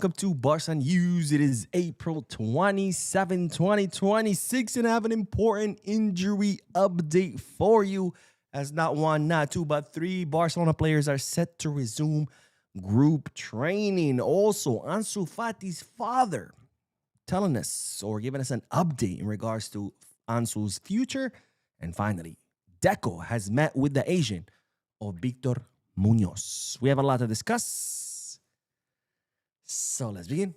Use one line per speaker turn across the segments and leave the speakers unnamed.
Welcome to Barca News. It is April 27, 2026, and I have an important injury update for you. As not one, not two, but three Barcelona players are set to resume group training. Also, Ansu Fati's father telling us or giving us an update in regards to Ansu's future. And finally, Deco has met with the agent of Victor Munoz. We have a lot to discuss. So let's begin.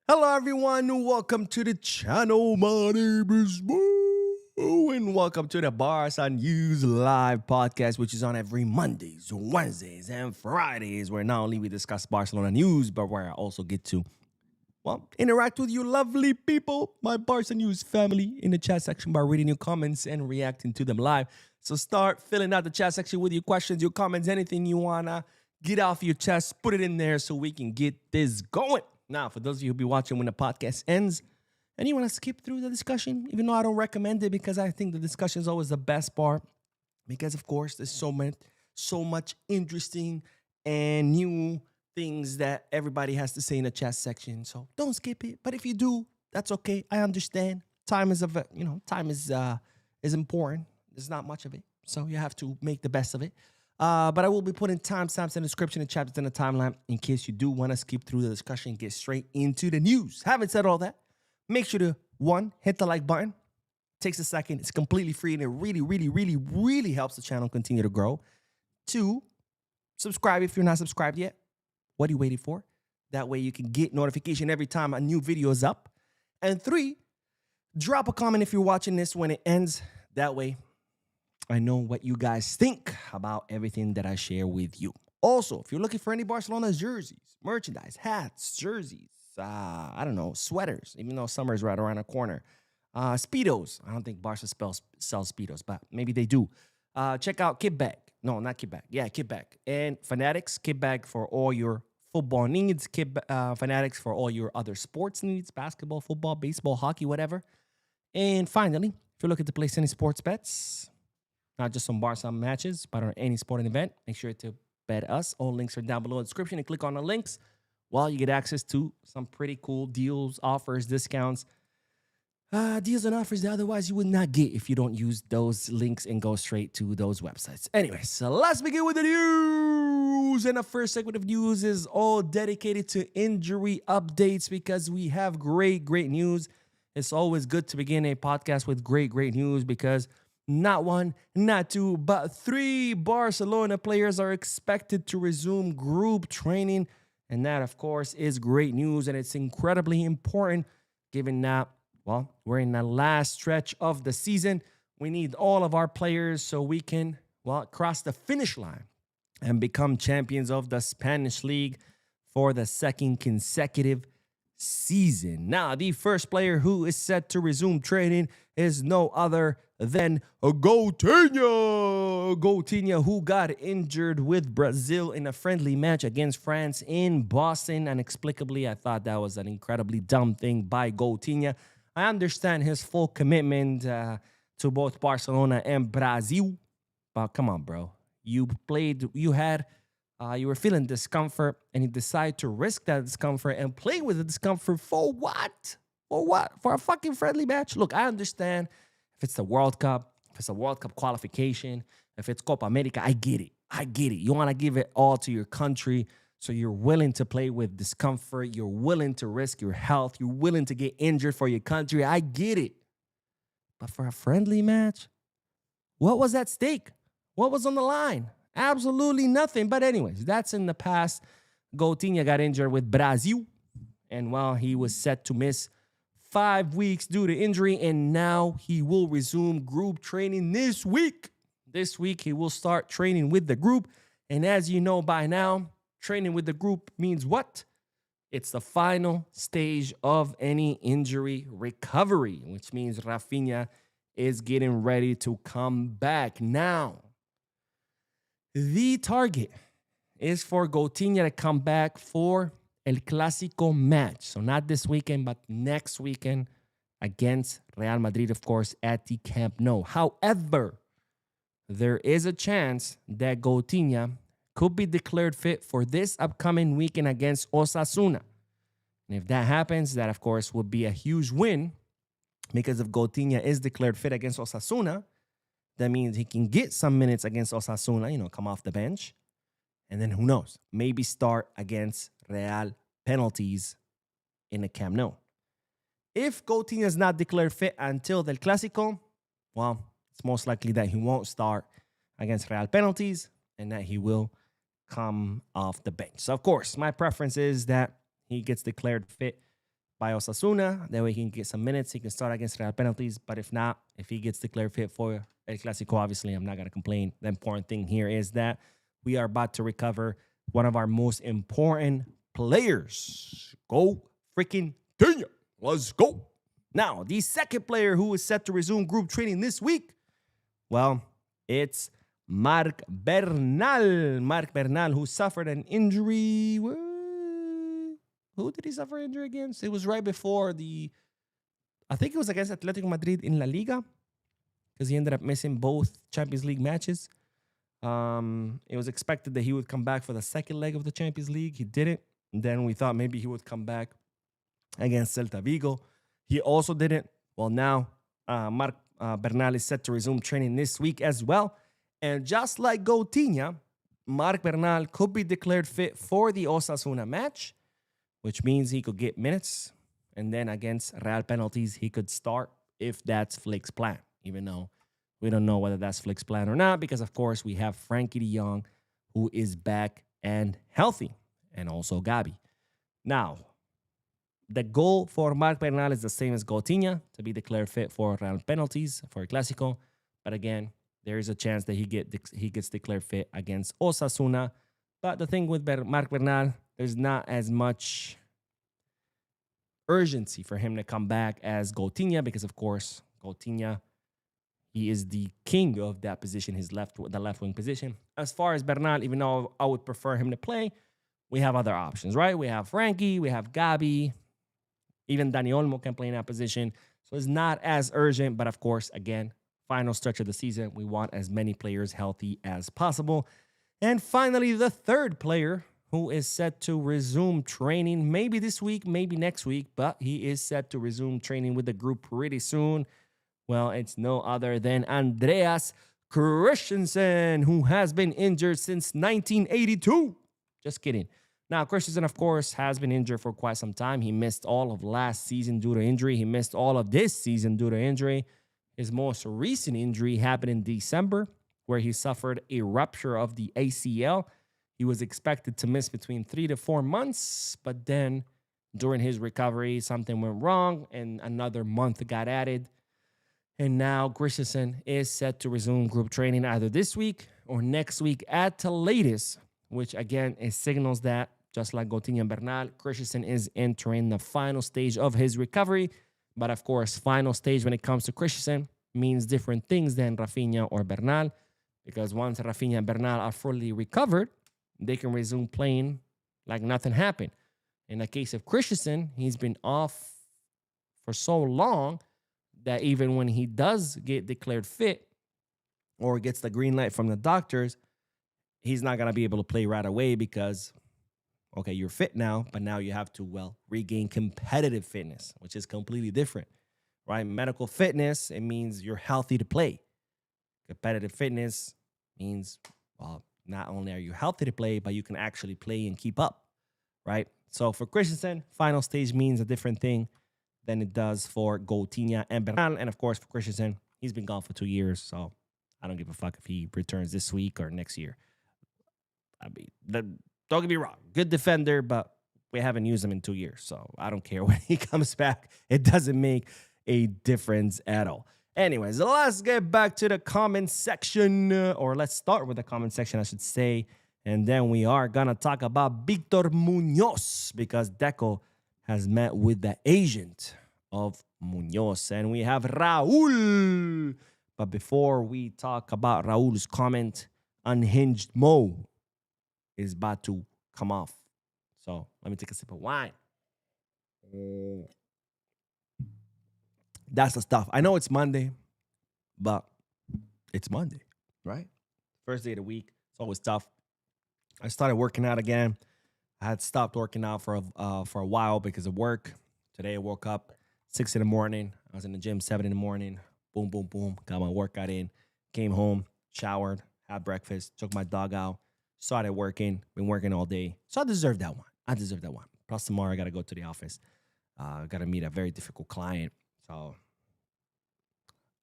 Hello everyone, welcome to the channel. My name is Boo, and welcome to the Barca News Live podcast, which is on every Mondays, Wednesdays, and Fridays, where not only we discuss Barcelona news, but where I also get to, interact with you lovely people, my Barca News family, in the chat section by reading your comments and reacting to them live. So start filling out the chat section with your questions, your comments, anything you wanna get off your chest, put it in there so we can get this going. Now, for those of you who'll be watching when the podcast ends, and you want to skip through the discussion, even though I don't recommend it because I think the discussion is always the best part, because, of course, there's so much interesting and new things that everybody has to say in the chat section. So don't skip it. But if you do, that's okay. I understand. Time is important. There's not much of it, so you have to make the best of it. But I will be putting timestamps in the description and chapters in the timeline in case you do want to skip through the discussion and get straight into the news. Having said all that, make sure to, one, hit the like button. Takes a second. It's completely free, and it really helps the channel continue to grow. Two, subscribe if you're not subscribed yet. What are you waiting for? That way you can get notification every time a new video is up. And three, drop a comment if you're watching this when it ends. That way I know what you guys think about everything that I share with you. Also, if you're looking for any Barcelona jerseys, merchandise, hats, jerseys, sweaters, even though summer is right around the corner, Speedos. I don't think Barca sells Speedos, but maybe they do. Check out Kitbag. No, not Kitbag. Yeah, Kitbag. And Fanatics. Kitbag for all your football needs. Fanatics for all your other sports needs, basketball, football, baseball, hockey, whatever. And finally, if you're looking to place any sports bets, not just on Barca matches, but on any sporting event, make sure to bet us. All links are down below in the description, and click on the links. Well, you get access to some pretty cool deals, offers, discounts, deals and offers that otherwise you would not get if you don't use those links and go straight to those websites. Anyway, so let's begin with the news. And the first segment of news is all dedicated to injury updates because we have great news. It's always good to begin a podcast with great news because not one, not two, but three Barcelona players are expected to resume group training. And that, of course, is great news. And it's incredibly important given that, we're in the last stretch of the season. We need all of our players so we can, cross the finish line and become champions of the Spanish League for the second consecutive season. Now, the first player who is set to resume training is no other than Coutinho, who got injured with Brazil in a friendly match against France in Boston. Inexplicably, I thought that was an incredibly dumb thing by Coutinho. I understand his full commitment to both Barcelona and Brazil, but come on, bro. You were feeling discomfort, and you decide to risk that discomfort and play with the discomfort for what? For what? For a fucking friendly match? Look, I understand if it's the World Cup, if it's a World Cup qualification, if it's Copa America, I get it. You want to give it all to your country, so you're willing to play with discomfort. You're willing to risk your health. You're willing to get injured for your country. I get it. But for a friendly match, what was at stake? What was on the line? Absolutely nothing. But anyways, that's in the past. Coutinho got injured with Brazil, and he was set to miss 5 weeks due to injury, and now he will resume group training this week. This week, he will start training with the group, and as you know by now, training with the group means what? It's the final stage of any injury recovery, which means Rafinha is getting ready to come back. Now, The target is for Coutinho to come back for El Clásico match. So not this weekend, but next weekend against Real Madrid, of course, at the Camp Nou. However, there is a chance that Coutinho could be declared fit for this upcoming weekend against Osasuna. And if that happens, that, of course, would be a huge win, because if Coutinho is declared fit against Osasuna, that means he can get some minutes against Osasuna, come off the bench. And then who knows? Maybe start against Real penalties in the Camp Nou. If Coutinho is not declared fit until the Clásico, well, it's most likely that he won't start against Real penalties and that he will come off the bench. So, of course, my preference is that he gets declared fit by Osasuna. That way he can get some minutes. He can start against Real penalties. But if not, if he gets declared fit for El Clásico, obviously, I'm not going to complain. The important thing here is that we are about to recover one of our most important players. Go freaking Coutinho. Let's go. Now, the second player who is set to resume group training this week, well, it's Marc Bernal. Marc Bernal, who suffered an injury. Who did he suffer injury against? It was right before I think it was against Atletico Madrid in La Liga, because he ended up missing both Champions League matches. It was expected that he would come back for the second leg of the Champions League. He didn't. And then we thought maybe he would come back against Celta Vigo. He also didn't. Well, now Marc Bernal is set to resume training this week as well. And just like Coutinho, Marc Bernal could be declared fit for the Osasuna match, which means he could get minutes. And then against Real penalties, he could start if that's Flick's plan, even though we don't know whether that's Flick's plan or not, because, of course, we have Frankie de Jong, who is back and healthy, and also Gabi. Now, the goal for Marc Bernal is the same as Coutinho, to be declared fit for Real penalties for El Clásico. But again, there is a chance that he gets declared fit against Osasuna. But the thing with Marc Bernal, there's not as much urgency for him to come back as Coutinho, because, of course, Coutinho, he is the king of that position, the left wing position. As far as Bernal, even though I would prefer him to play, we have other options, right? We have Frankie, we have Gabi, even Dani Olmo can play in that position. So it's not as urgent, but of course, again, final stretch of the season, we want as many players healthy as possible. And finally, the third player who is set to resume training, maybe this week, maybe next week, but he is set to resume training with the group pretty soon. Well, it's no other than Andreas Christensen, who has been injured since 1982. Just kidding. Now, Christensen, of course, has been injured for quite some time. He missed all of last season due to injury. He missed all of this season due to injury. His most recent injury happened in December, where he suffered a rupture of the ACL. He was expected to miss between 3 to 4 months, but then during his recovery, something went wrong and another month got added. And now Christensen is set to resume group training either this week or next week at the latest, which again, it signals that, just like Coutinho and Bernal, Christensen is entering the final stage of his recovery. But of course, final stage when it comes to Christensen means different things than Rafinha or Bernal, because once Rafinha and Bernal are fully recovered, they can resume playing like nothing happened. In the case of Christensen, he's been off for so long that even when he does get declared fit or gets the green light from the doctors, he's not going to be able to play right away because, okay, you're fit now, but now you have to, regain competitive fitness, which is completely different, right? Medical fitness, it means you're healthy to play. Competitive fitness means, not only are you healthy to play, but you can actually play and keep up, right? So for Christensen, final stage means a different thing than it does for Coutinho and Bernal. And of course, for Christensen, he's been gone for 2 years, so I don't give a fuck if he returns this week or next year. I mean, don't get me wrong, good defender, but we haven't used him in 2 years, so I don't care when he comes back. It doesn't make a difference at all. Anyways, let's get back to the comment section, or let's start with the comment section, I should say, and then we are going to talk about Victor Munoz, because Deco has met with the agent of Muñoz, and we have Raul. But before we talk about Raul's comment, unhinged Mo is about to come off. So let me take a sip of wine. That's the stuff. I know it's Monday, but it's Monday, right? First day of the week. It's always tough. I started working out again. I had stopped working out for a while because of work. Today I woke up 6 in the morning. I was in the gym 7 in the morning. Boom, boom, boom. Got my workout in. Came home, showered, had breakfast, took my dog out, started working. Been working all day. So I deserve that one. Plus tomorrow I got to go to the office. I got to meet a very difficult client. So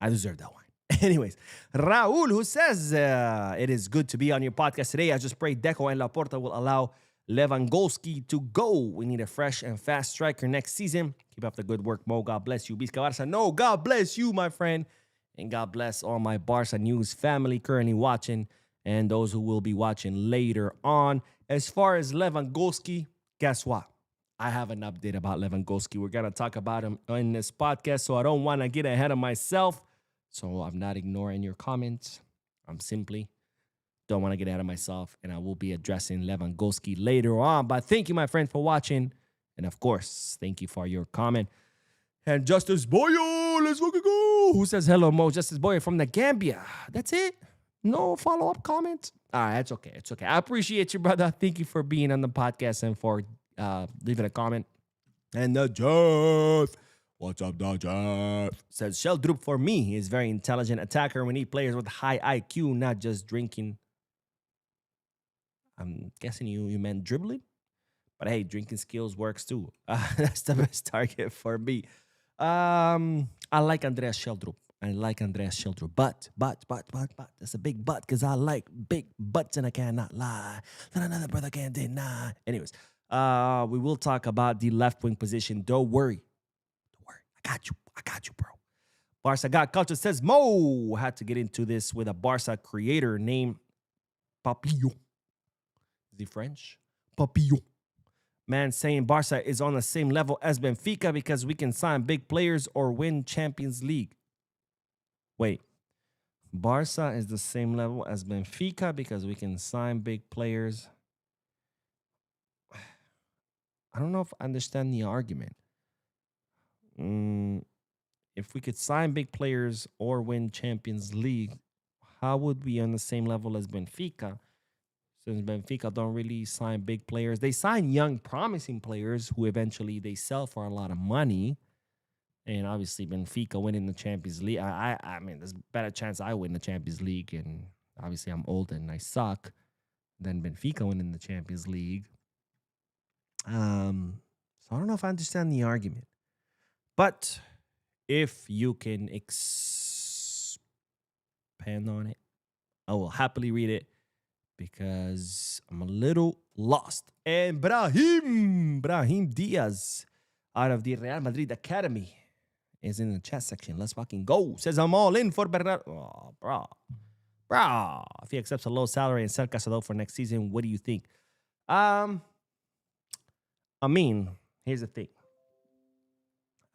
I deserve that one. Anyways, Raul, who says, it is good to be on your podcast today. I just pray Deco and Laporta will allow Lewandowski to go. We need a fresh and fast striker next season. Keep up the good work, Mo. God bless you. Vizca Barca. No, God bless you, my friend. And God bless all my Barca News family currently watching and those who will be watching later on. As far as Lewandowski, guess what? I have an update about Lewandowski. We're going to talk about him in this podcast, so I don't want to get ahead of myself. So I'm not ignoring your comments. I'm simply don't want to get ahead of myself, and I will be addressing Lewandowski later on. But thank you, my friend, for watching. And, of course, thank you for your comment. And Justice Boyo, let's fucking go. Who says hello, Mo? Justice Boyo from the Gambia. That's it? No follow-up comments? All right, it's okay. It's okay. I appreciate you, brother. Thank you for being on the podcast and for leaving a comment. And the Jeff. What's up, the Jeff? Says, Sheldrup for me. He is a very intelligent attacker. We need players with high IQ, not just drinking. I'm guessing you meant dribbling. But hey, drinking skills works too. That's the best target for me. I like Andreas Sheldrup. But that's a big but because I like big butts and I cannot lie. That another brother can't deny. Anyways, we will talk about the left wing position. Don't worry. I got you, bro. Barca got culture says Mo had to get into this with a Barca creator named Papillon. Is he French? Papillon. Man saying Barca is on the same level as Benfica because we can sign big players or win Champions League. Wait. Barca is the same level as Benfica because we can sign big players. I don't know if I understand the argument. If we could sign big players or win Champions League, how would we be on the same level as Benfica? Since Benfica don't really sign big players. They sign young, promising players who eventually they sell for a lot of money. And obviously Benfica winning the Champions League. I mean, there's a better chance I win the Champions League. And obviously I'm old and I suck than Benfica winning the Champions League. So I don't know if I understand the argument. But if you can expand on it, I will happily read it because I'm a little lost. And Brahim Diaz out of the Real Madrid Academy is in the chat section. Let's fucking go. Says I'm all in for Bernardo. Oh, bro. If he accepts a low salary and sell Casado for next season, what do you think? I mean, here's the thing.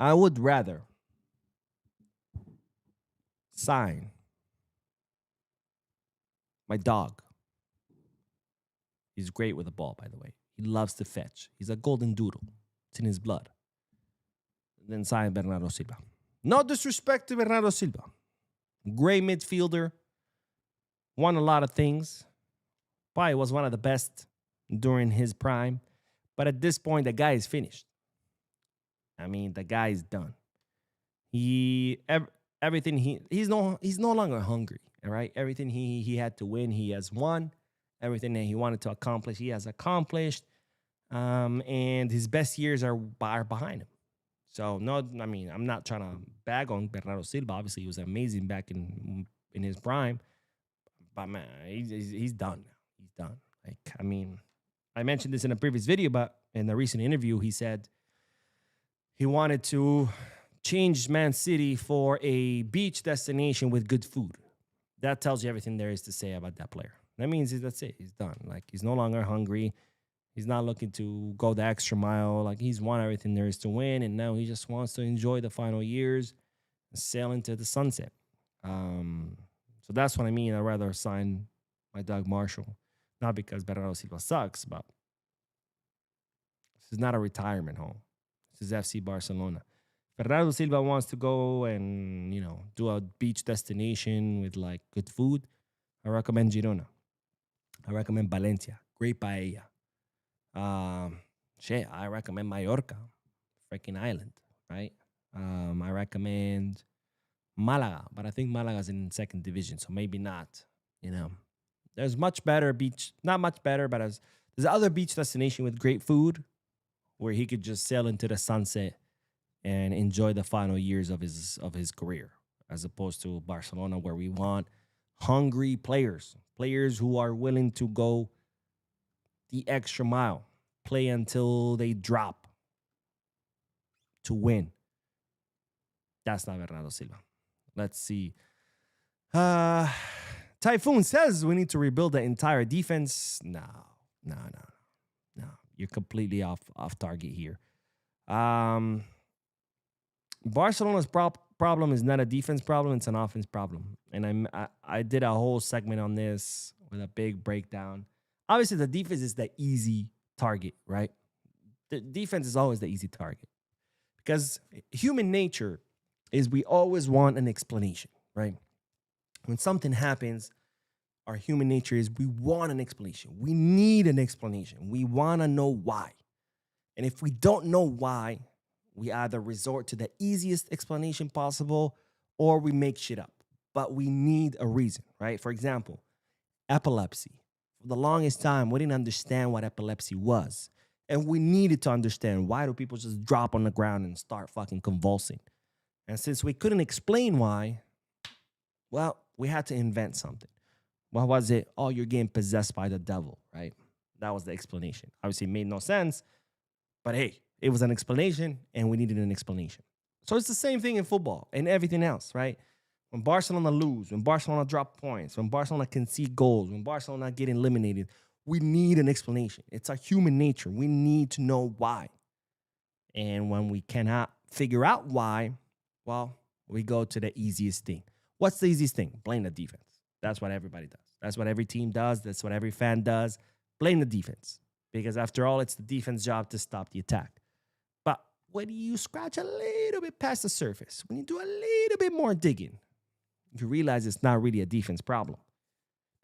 I would rather sign my dog. He's great with the ball, by the way. He loves to fetch. He's a golden doodle. It's in his blood. Then sign Bernardo Silva. No disrespect to Bernardo Silva. Great midfielder. Won a lot of things. Probably was one of the best during his prime. But at this point, the guy is finished. I mean, the guy is done. He's no longer hungry. All right, everything he had to win, he has won. Everything that he wanted to accomplish, he has accomplished. And his best years are behind him. So no, I mean, I'm not trying to bag on Bernardo Silva. Obviously, he was amazing back in his prime. But man, he's done now. He's done. Like, I mean, I mentioned this in a previous video, but in a recent interview, he said he wanted to change Man City for a beach destination with good food. That tells you everything there is to say about that player. That means that's it. He's done. Like, he's no longer hungry. He's not looking to go the extra mile. Like, he's won everything there is to win, and now he just wants to enjoy the final years and sail into the sunset. So that's what I mean. I'd rather sign my dog Marshall. Not because Bernardo Silva sucks, but this is not a retirement home. This is FC Barcelona. Bernardo Silva wants to go and, do a beach destination with like good food. I recommend Girona. I recommend Valencia. Great paella. I recommend Mallorca. Freaking island, right? I recommend Malaga, but I think Malaga's in second division, so maybe not. There's much better beach, not much better, but there's other beach destination with great food where he could just sail into the sunset and enjoy the final years of his career, as opposed to Barcelona, where we want hungry players who are willing to go the extra mile, play until they drop to win. That's not Bernardo Silva. Let's see. Typhoon says we need to rebuild the entire defense. No. You're completely off target here. Barcelona's problem is not a defense problem; it's an offense problem. And I did a whole segment on this with a big breakdown. Obviously, the defense is the easy target, right? The defense is always the easy target because human nature is we always want an explanation, right? When something happens, our human nature is we want an explanation. We need an explanation. We want to know why. And if we don't know why, we either resort to the easiest explanation possible or we make shit up. But we need a reason, right? For example, epilepsy. For the longest time, we didn't understand what epilepsy was. And we needed to understand, why do people just drop on the ground and start fucking convulsing? And since we couldn't explain why, well, we had to invent something. What was it? Oh, you're getting possessed by the devil, right? That was the explanation. Obviously, it made no sense. But hey, it was an explanation, and we needed an explanation. So it's the same thing in football and everything else, right? When Barcelona lose, when Barcelona drop points, when Barcelona concede goals, when Barcelona get eliminated, we need an explanation. It's our human nature. We need to know why. And when we cannot figure out why, well, we go to the easiest thing. What's the easiest thing? Blame the defense. That's what everybody does. That's what every team does. That's what every fan does. Blame the defense. Because after all, it's the defense's job to stop the attack. But when you scratch a little bit past the surface, when you do a little bit more digging, you realize it's not really a defense problem.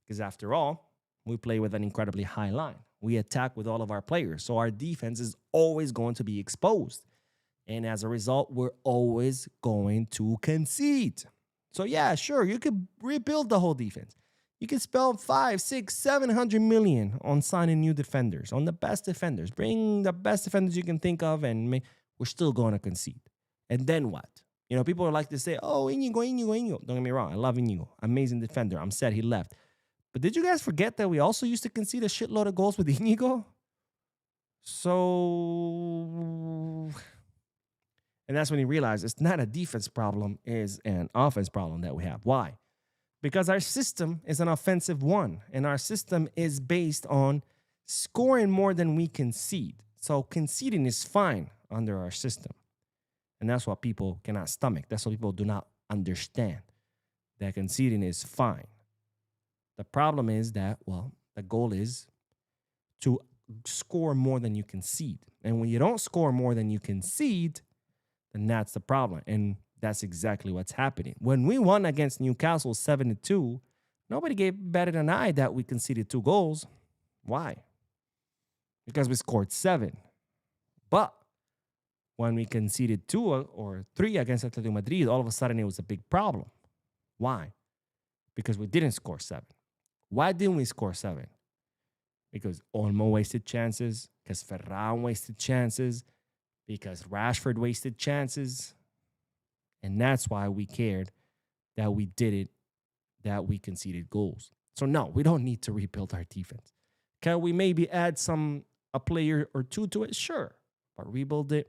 Because after all, we play with an incredibly high line. We attack with all of our players. So our defense is always going to be exposed. And as a result, we're always going to concede. So yeah, sure, you could rebuild the whole defense. You can spend 500, 600, 700 million on signing new defenders, on the best defenders. Bring the best defenders you can think of, and we're still going to concede. And then what? People like to say, oh, Íñigo. Don't get me wrong, I love Íñigo. Amazing defender. I'm sad he left. But did you guys forget that we also used to concede a shitload of goals with Íñigo? So... And that's when he realized it's not a defense problem, it's an offense problem that we have. Why? Because our system is an offensive one, and our system is based on scoring more than we concede. So conceding is fine under our system. And that's what people cannot stomach. That's what people do not understand, that conceding is fine. The problem is that, well, the goal is to score more than you concede. And when you don't score more than you concede, and that's the problem. And that's exactly what's happening. When we won against Newcastle 7-2, nobody gave better than I that we conceded 2 goals. Why? Because we scored 7. But when we conceded 2 or 3 against Atletico Madrid, all of a sudden it was a big problem. Why? Because we didn't score 7. Why didn't we score 7? Because Olmo wasted chances, because Ferran wasted chances, because Rashford wasted chances. And that's why we cared that we did it, that we conceded goals. So no, we don't need to rebuild our defense. Can we maybe add a player or two to it? Sure. But rebuild it?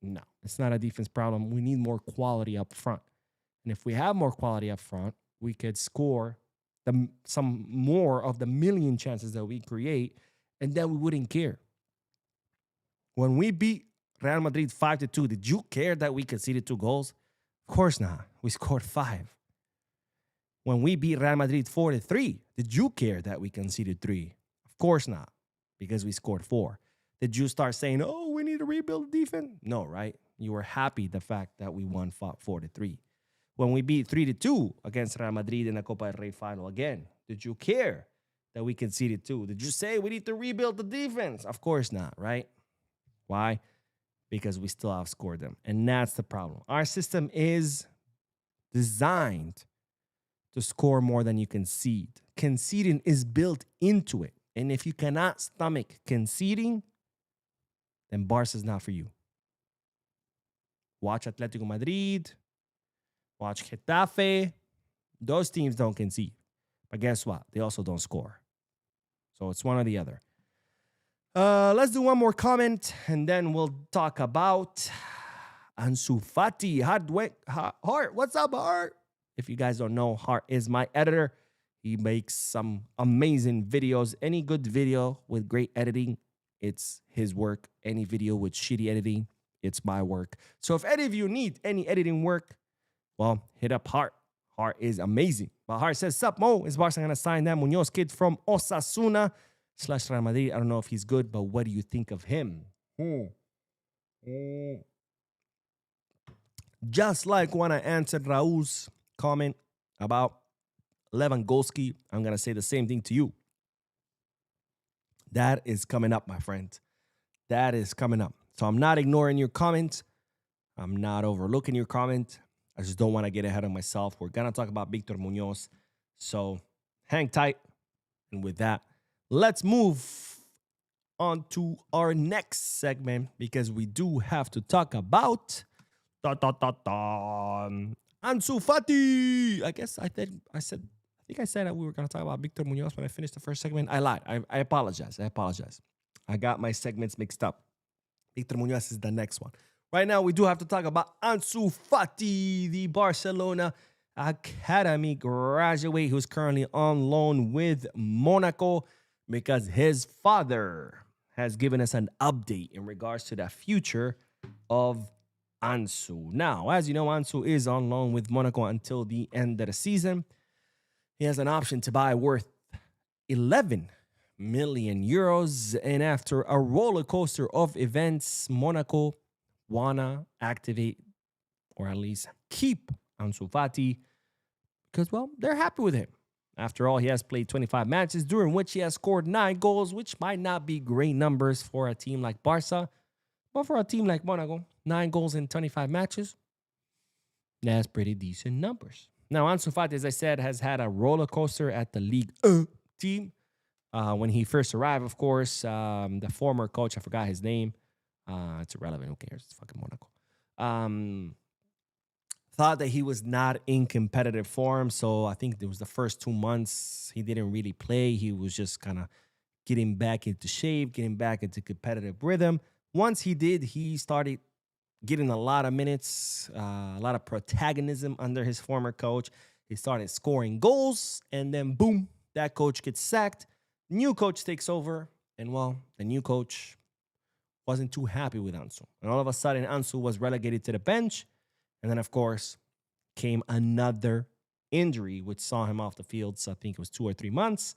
No, it's not a defense problem. We need more quality up front. And if we have more quality up front, we could score some more of the million chances that we create, and then we wouldn't care. When we beat Real Madrid 5-2, did you care that we conceded 2 goals? Of course not. We scored 5. When we beat Real Madrid 4-3, did you care that we conceded 3? Of course not, because we scored 4. Did you start saying, oh, we need to rebuild the defense? No, right? You were happy the fact that we won 4-3. When we beat 3-2 against Real Madrid in the Copa del Rey final again, did you care that we conceded 2? Did you say we need to rebuild the defense? Of course not, right? Why? Because we still outscored them. And that's the problem. Our system is designed to score more than you concede. Conceding is built into it. And if you cannot stomach conceding, then Barca's not for you. Watch Atletico Madrid. Watch Getafe. Those teams don't concede. But guess what? They also don't score. So it's one or the other. Let's do one more comment, and then we'll talk about Ansu Fati. Hart, what's up, Hart? If you guys don't know, Hart is my editor. He makes some amazing videos. Any good video with great editing, it's his work. Any video with shitty editing, it's my work. So if any of you need any editing work, well, hit up Hart. Hart is amazing. But Hart says, sup, Mo? Is Barca going to sign that Muñoz kid from Osasuna / Real Madrid? I don't know if he's good, but what do you think of him? Just like when I answered Raul's comment about Lewandowski, I'm going to say the same thing to you. That is coming up, my friend. That is coming up. So I'm not ignoring your comment. I'm not overlooking your comment. I just don't want to get ahead of myself. We're going to talk about Victor Munoz. So hang tight. And with that, let's move on to our next segment, because we do have to talk about Ansu Fati. I think I said that we were going to talk about Victor Munoz when I finished the first segment. I lied. I apologize. I got my segments mixed up. Victor Munoz is the next one. Right now, we do have to talk about Ansu Fati, the Barcelona Academy graduate who's currently on loan with Monaco, because his father has given us an update in regards to the future of Ansu. Now, as you know, Ansu is on loan with Monaco until the end of the season. He has an option to buy worth 11 million euros. And after a roller coaster of events, Monaco wanna activate, or at least keep, Ansu Fati, because, well, they're happy with him. After all, he has played 25 matches, during which he has scored 9 goals, which might not be great numbers for a team like Barca, but for a team like Monaco, 9 goals in 25 matches, that's pretty decent numbers. Now, Ansu Fati, as I said, has had a roller coaster at the Ligue 1 team. When he first arrived, of course, the former coach, I forgot his name, it's irrelevant. Who cares? It's fucking Monaco. Thought that he was not in competitive form. So I think it was the first 2 months he didn't really play. He was just kind of getting back into shape, getting back into competitive rhythm. Once he did, he started getting a lot of minutes, a lot of protagonism under his former coach. He started scoring goals, and then boom, that coach gets sacked. New coach takes over, and, well, the new coach wasn't too happy with Ansu. And all of a sudden, Ansu was relegated to the bench. And then, of course, came another injury, which saw him off the field. So I think it was 2 or 3 months.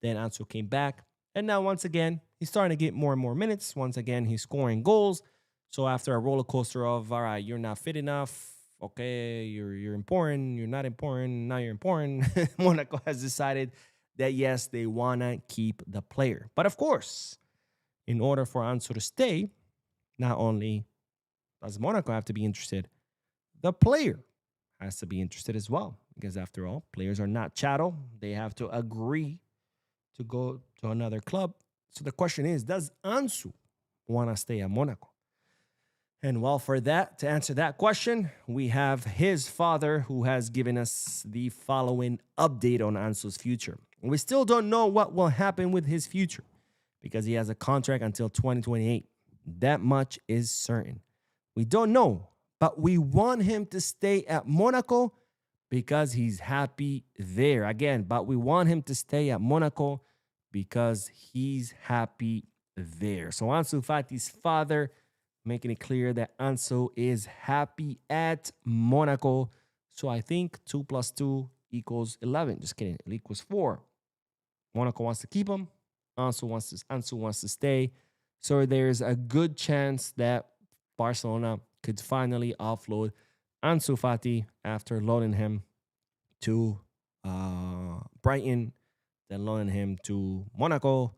Then Ansu came back. And now, once again, he's starting to get more and more minutes. Once again, he's scoring goals. So after a roller coaster of, all right, you're not fit enough. Okay, you're important. You're not important. Now you're important. Monaco has decided that, yes, they want to keep the player. But, of course, in order for Ansu to stay, not only does Monaco have to be interested, the player has to be interested as well. Because after all, players are not chattel. They have to agree to go to another club. So the question is, does Ansu want to stay at Monaco? And, well, for that, to answer that question, we have his father, who has given us the following update on Ansu's future. We still don't know what will happen with his future, because he has a contract until 2028. That much is certain. We don't know, but we want him to stay at Monaco because he's happy there. Again, but we want him to stay at Monaco because he's happy there. So Ansu Fati's father making it clear that Ansu is happy at Monaco. So I think 2 + 2 equals 11. Just kidding. It equals 4. Monaco wants to keep him. Ansu wants to stay. So there's a good chance that Barcelona could finally offload Ansu Fati after loaning him to Brighton, then loaning him to Monaco,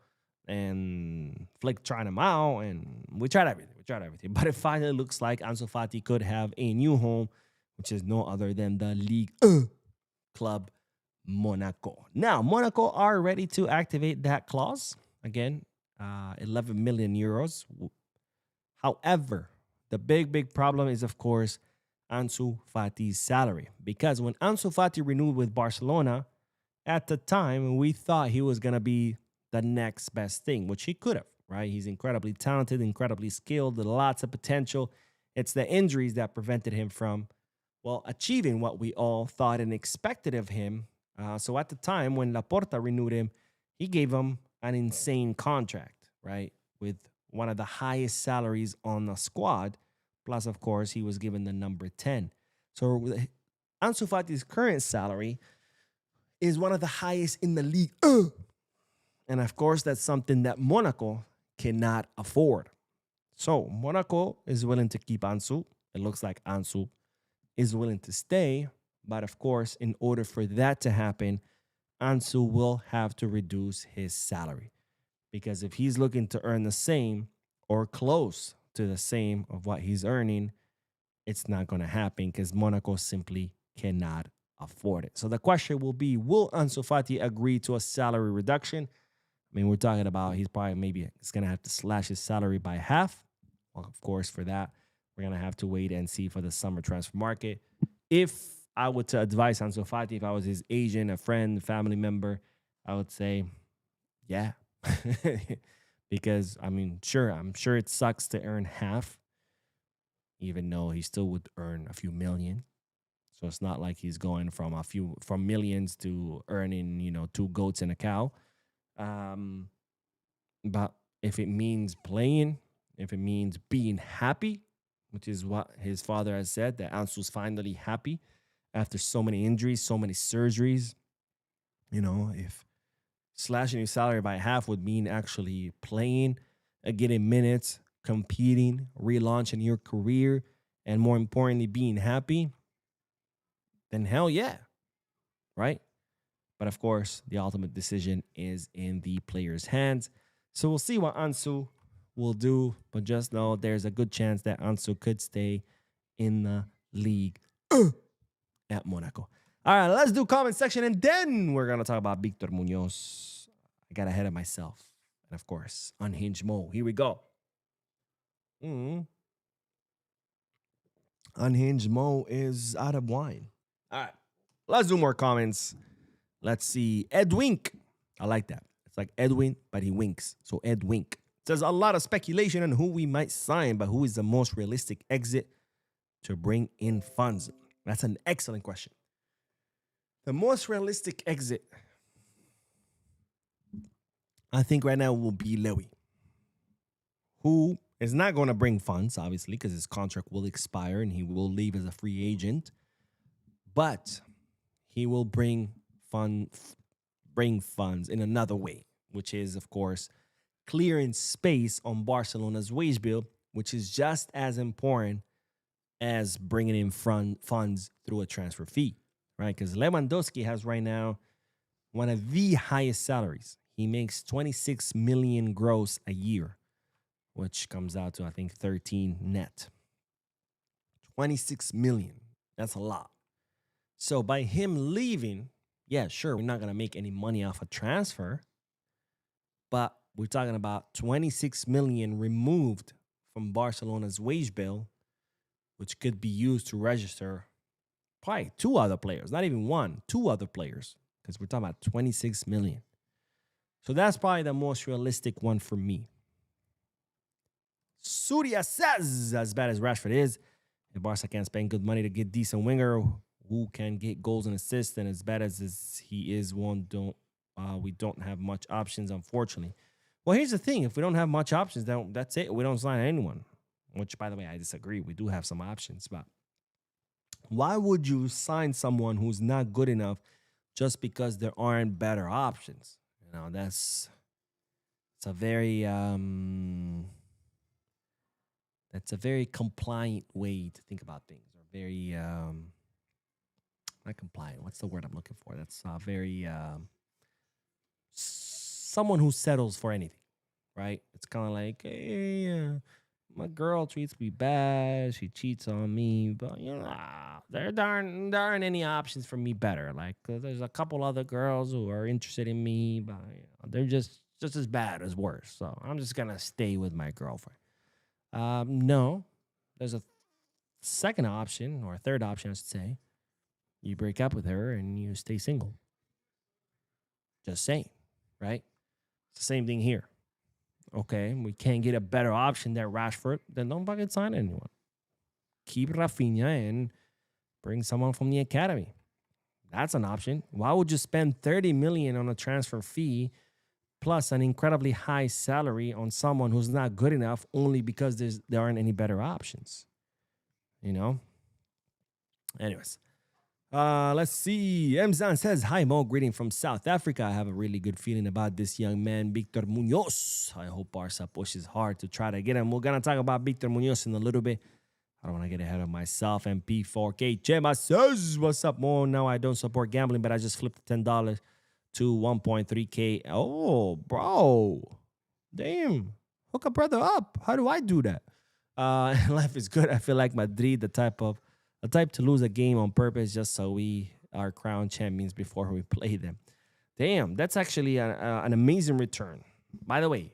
and Flick tried him out, and we tried everything. But it finally looks like Ansu Fati could have a new home, which is no other than the Ligue 1 club Monaco. Now, Monaco are ready to activate that clause. Again, 11 million euros. However, the big problem is, of course, Ansu Fati's salary. Because when Ansu Fati renewed with Barcelona, at the time, we thought he was going to be the next best thing, which he could have, right? He's incredibly talented, incredibly skilled, lots of potential. It's the injuries that prevented him from, well, achieving what we all thought and expected of him. So at the time, when Laporta renewed him, he gave him an insane contract, right? With one of the highest salaries on the squad. Plus, of course, he was given the number 10. So Ansu Fati's current salary is one of the highest in the league. And of course, that's something that Monaco cannot afford. So Monaco is willing to keep Ansu. It looks like Ansu is willing to stay. But of course, in order for that to happen, Ansu will have to reduce his salary. Because if he's looking to earn the same or close to the same of what he's earning, it's not going to happen because Monaco simply cannot afford it. So the question will be, will Ansu Fati agree to a salary reduction? I mean, we're talking about he's going to have to slash his salary by half. Well, of course, for that, we're going to have to wait and see for the summer transfer market. If I were to advise Ansu Fati, if I was his agent, a friend, family member, I would say, yeah. Because, I mean, I'm sure it sucks to earn half, even though he still would earn a few million. So it's not like he's going from millions to earning, 2 goats and a cow. But if it means playing, if it means being happy, which is what his father has said, that Ansu's finally happy after so many injuries, so many surgeries, if slashing your salary by half would mean actually playing, getting minutes, competing, relaunching your career, and more importantly, being happy, then hell yeah, right? But of course, the ultimate decision is in the player's hands. So we'll see what Ansu will do, but just know there's a good chance that Ansu could stay in the league at Monaco. All right, let's do comment section, and then we're going to talk about Victor Munoz. I got ahead of myself. And of course, Unhinged Mo. Here we go. Unhinged Mo is out of wine. All right, let's do more comments. Let's see. Ed Wink. I like that. It's like Edwin, but he winks. So Ed Wink. There's a lot of speculation on who we might sign, but who is the most realistic exit to bring in funds? That's an excellent question. The most realistic exit, I think right now will be Lewy, who is not going to bring funds, obviously, because his contract will expire and he will leave as a free agent. But he will bring funds in another way, which is, of course, clearing space on Barcelona's wage bill, which is just as important as bringing in funds through a transfer fee, right? Because Lewandowski has right now one of the highest salaries. He makes 26 million gross a year, which comes out to, I think, 13 net. 26 million. That's a lot. So by him leaving, yeah, sure, we're not going to make any money off a transfer, but we're talking about 26 million removed from Barcelona's wage bill, which could be used to register probably 2 other players, not even 1, 2 other players, because we're talking about 26 million. So that's probably the most realistic one for me. Surya says, as bad as Rashford is, if Barca can't spend good money to get decent winger who can get goals and assists, and as bad as he is, we don't have much options, unfortunately. Well, here's the thing. If we don't have much options, then that's it. We don't sign anyone, which, by the way, I disagree. We do have some options, but why would you sign someone who's not good enough just because there aren't better options. You know, it's a very that's a very compliant way to think about things, or very not compliant. What's the word I'm looking for? That's very someone who settles for anything, right? It's kind of like, hey, my girl treats me bad. She cheats on me, but you know, there aren't any options for me better. Like, there's a couple other girls who are interested in me, but you know, they're just as bad as worse. So I'm just gonna stay with my girlfriend. No, there's a second option, or a third option, I should say. You break up with her and you stay single. Just saying, right? It's the same thing here. Okay, we can't get a better option than Rashford, then don't fucking sign anyone. Keep Rafinha and bring someone from the academy. That's an option. Why would you spend 30 million on a transfer fee plus an incredibly high salary on someone who's not good enough only because there aren't any better options? You know? Anyways. Let's see. Mzan says, hi, Mo. Greeting from South Africa. I have a really good feeling about this young man, Victor Munoz. I hope Barca pushes hard to try to get him. We're going to talk about Victor Munoz in a little bit. I don't want to get ahead of myself. MP4K Chema says, what's up, Mo? No, I don't support gambling, but I just flipped $10 to 1.3K. Oh, bro. Damn. Hook a brother up. How do I do that? Life is good. I feel like Madrid, the type to lose a game on purpose just so we are crowned champions before we play them. Damn, that's actually an amazing return. By the way,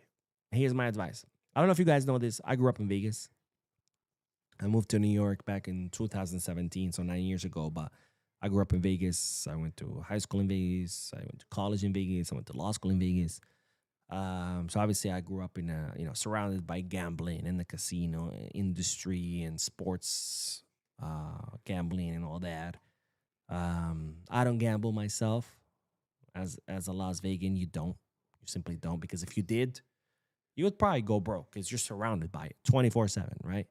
here's my advice. I don't know if you guys know this. I grew up in Vegas. I moved to New York back in 2017, so 9 years ago. But I grew up in Vegas. I went to high school in Vegas. I went to college in Vegas. I went to law school in Vegas. So obviously I grew up in surrounded by gambling and the casino industry and sports gambling and all that. I don't gamble myself. As a Las Vegan, you simply don't, because if you did, you would probably go broke because you're surrounded by it 24/7, right?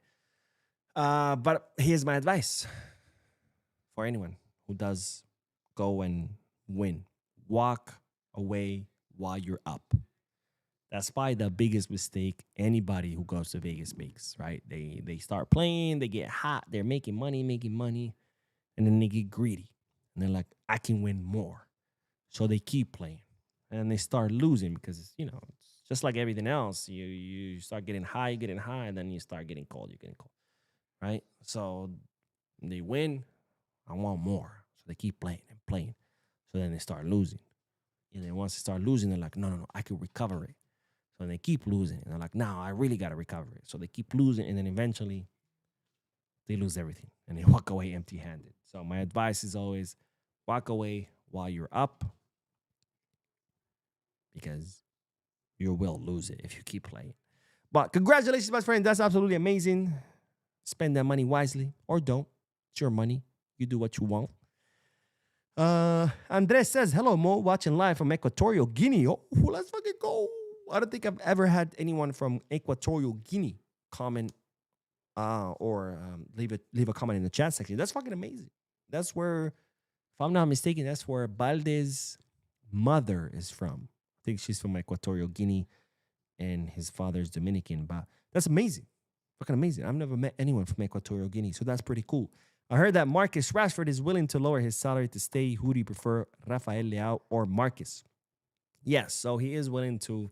But here's my advice for anyone who does go and win: walk away while you're up. That's probably the biggest mistake anybody who goes to Vegas makes, right? They start playing, they get hot, they're making money, and then they get greedy. And they're like, I can win more. So they keep playing. And they start losing because, it's just like everything else. You start getting high, and then you start getting cold, right? So they win, I want more. So they keep playing and playing. So then they start losing. And then once they start losing, they're like, no, I can recover it. So they keep losing. And they're like, no, I really got to recover it. So they keep losing. And then eventually they lose everything. And they walk away empty-handed. So my advice is always walk away while you're up, because you will lose it if you keep playing. But congratulations, my friend. That's absolutely amazing. Spend that money wisely, or don't. It's your money. You do what you want. Andres says, hello, Mo. Watching live from Equatorial Guinea. Oh, let's fucking go. I don't think I've ever had anyone from Equatorial Guinea comment or leave a comment in the chat section. That's fucking amazing. That's where, if I'm not mistaken, that's where Balde's mother is from. I think she's from Equatorial Guinea and his father's Dominican. But that's amazing. Fucking amazing. I've never met anyone from Equatorial Guinea, so that's pretty cool. I heard that Marcus Rashford is willing to lower his salary to stay. Who do you prefer, Rafael Leao or Marcus? Yes, so he is willing to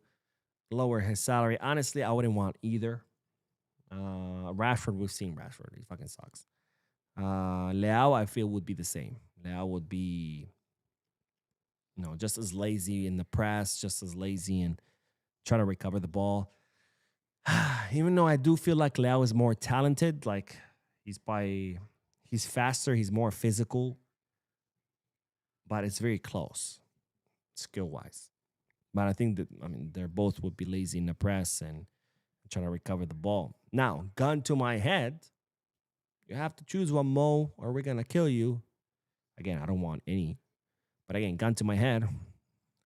lower his salary. Honestly, I wouldn't want either. Rashford, we've seen Rashford. He fucking sucks. Leao, I feel, would be the same. Leao would be, just as lazy in the press, just as lazy and trying to recover the ball. Even though I do feel like Leao is more talented, like he's faster, he's more physical, but it's very close skill-wise. But I think that, they're both would be lazy in the press and trying to recover the ball. Now, gun to my head, you have to choose one, Mo, or we're going to kill you. Again, I don't want any. But again, gun to my head,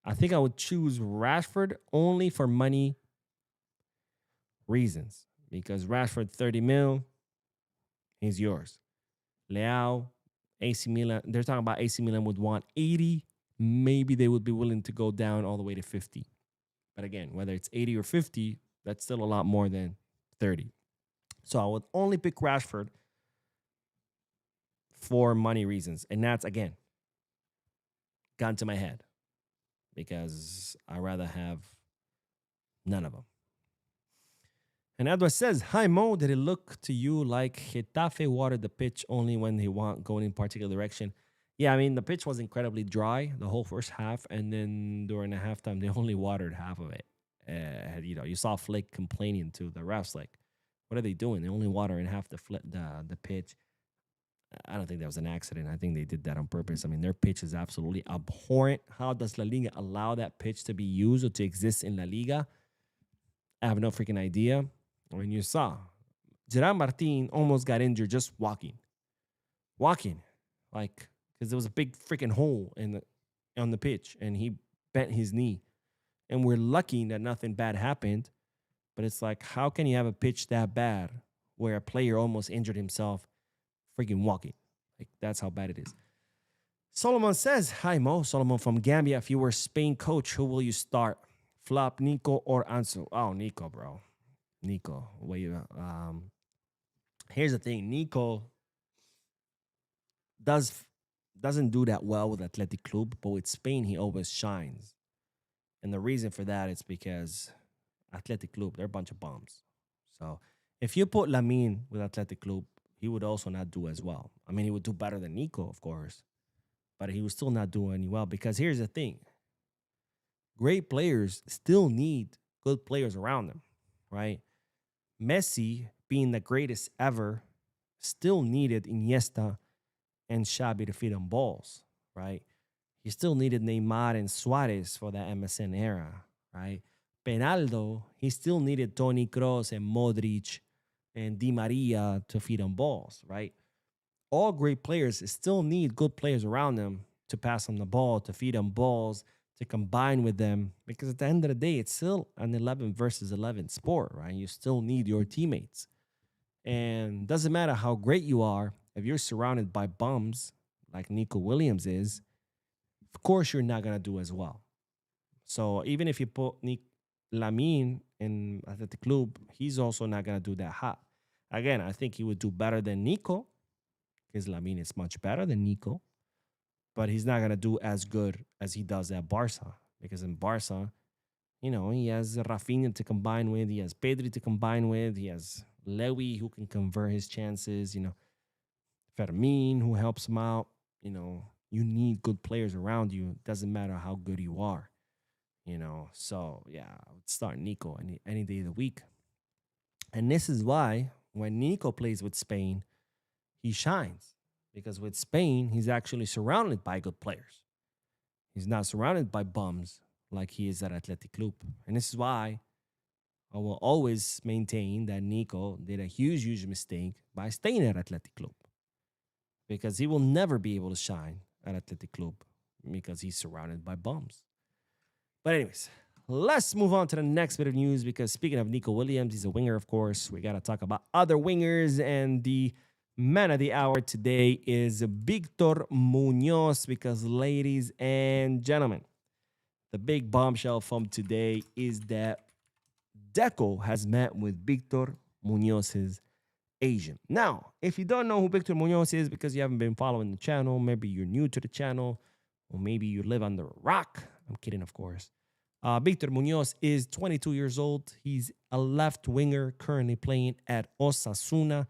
I think I would choose Rashford only for money reasons. Because Rashford, 30 mil, he's yours. Leao, AC Milan, they're talking about AC Milan would want 80 maybe they would be willing to go down all the way to 50. But again, whether it's 80 or 50, that's still a lot more than 30. So I would only pick Rashford for money reasons. And that's, again, gone to my head because I'd rather have none of them. And Edward says, hi, Mo, did it look to you like Getafe watered the pitch only when they want going in particular direction? Yeah, I mean, the pitch was incredibly dry the whole first half. And then during the halftime, they only watered half of it. You saw Flick complaining to the refs, like, what are they doing? They only water in half the pitch. I don't think that was an accident. I think they did that on purpose. I mean, their pitch is absolutely abhorrent. How does La Liga allow that pitch to be used or to exist in La Liga? I have no freaking idea. I mean, you saw Gerard Martin almost got injured just walking, like, because there was a big freaking hole on the pitch, and he bent his knee. And we're lucky that nothing bad happened. But it's like, how can you have a pitch that bad where a player almost injured himself freaking walking? Like, that's how bad it is. Solomon says, hi, Mo. Solomon from Gambia. If you were Spain coach, who will you start? Flop, Nico, or Ansu? Oh, Nico, bro. Nico. Here's the thing. Nico doesn't do that well with Athletic Club, but with Spain, he always shines. And the reason for that is because Athletic Club, they're a bunch of bums. So if you put Lamine with Athletic Club, he would also not do as well. I mean, he would do better than Nico, of course, but he would still not do any well because here's the thing. Great players still need good players around them, right? Messi, being the greatest ever, still needed Iniesta and Xavi to feed him balls, right? He still needed Neymar and Suarez for that MSN era, right? Penaldo, he still needed Toni Kroos and Modric and Di Maria to feed him balls, right? All great players still need good players around them to pass them the ball, to feed them balls, to combine with them. Because at the end of the day, it's still an 11 versus 11 sport, right? You still need your teammates. And doesn't matter how great you are, if you're surrounded by bums like Nico Williams is, of course you're not going to do as well. So even if you put Lamine in Athletic Club, he's also not going to do that hot. Again, I think he would do better than Nico because Lamine is much better than Nico, but he's not going to do as good as he does at Barca because in Barca, he has Rafinha to combine with, he has Pedri to combine with, he has Lewy who can convert his chances, Fermin who helps him out. You need good players around you. It doesn't matter how good you are. So yeah, I would start Nico any day of the week. And this is why when Nico plays with Spain, he shines. Because with Spain, he's actually surrounded by good players. He's not surrounded by bums like he is at Athletic Club. And this is why I will always maintain that Nico did a huge, huge mistake by staying at Athletic Club. Because he will never be able to shine at Athletic Club because he's surrounded by bums. But anyways, let's move on to the next bit of news because speaking of Nico Williams, he's a winger, of course. We got to talk about other wingers, and the man of the hour today is Victor Munoz because, ladies and gentlemen, the big bombshell from today is that Deco has met with Victor Munoz's agent. Now, if you don't know who Victor Munoz is because you haven't been following the channel, maybe you're new to the channel, or maybe you live under a rock. I'm kidding, of course. Victor Munoz is 22 years old. He's a left winger currently playing at Osasuna.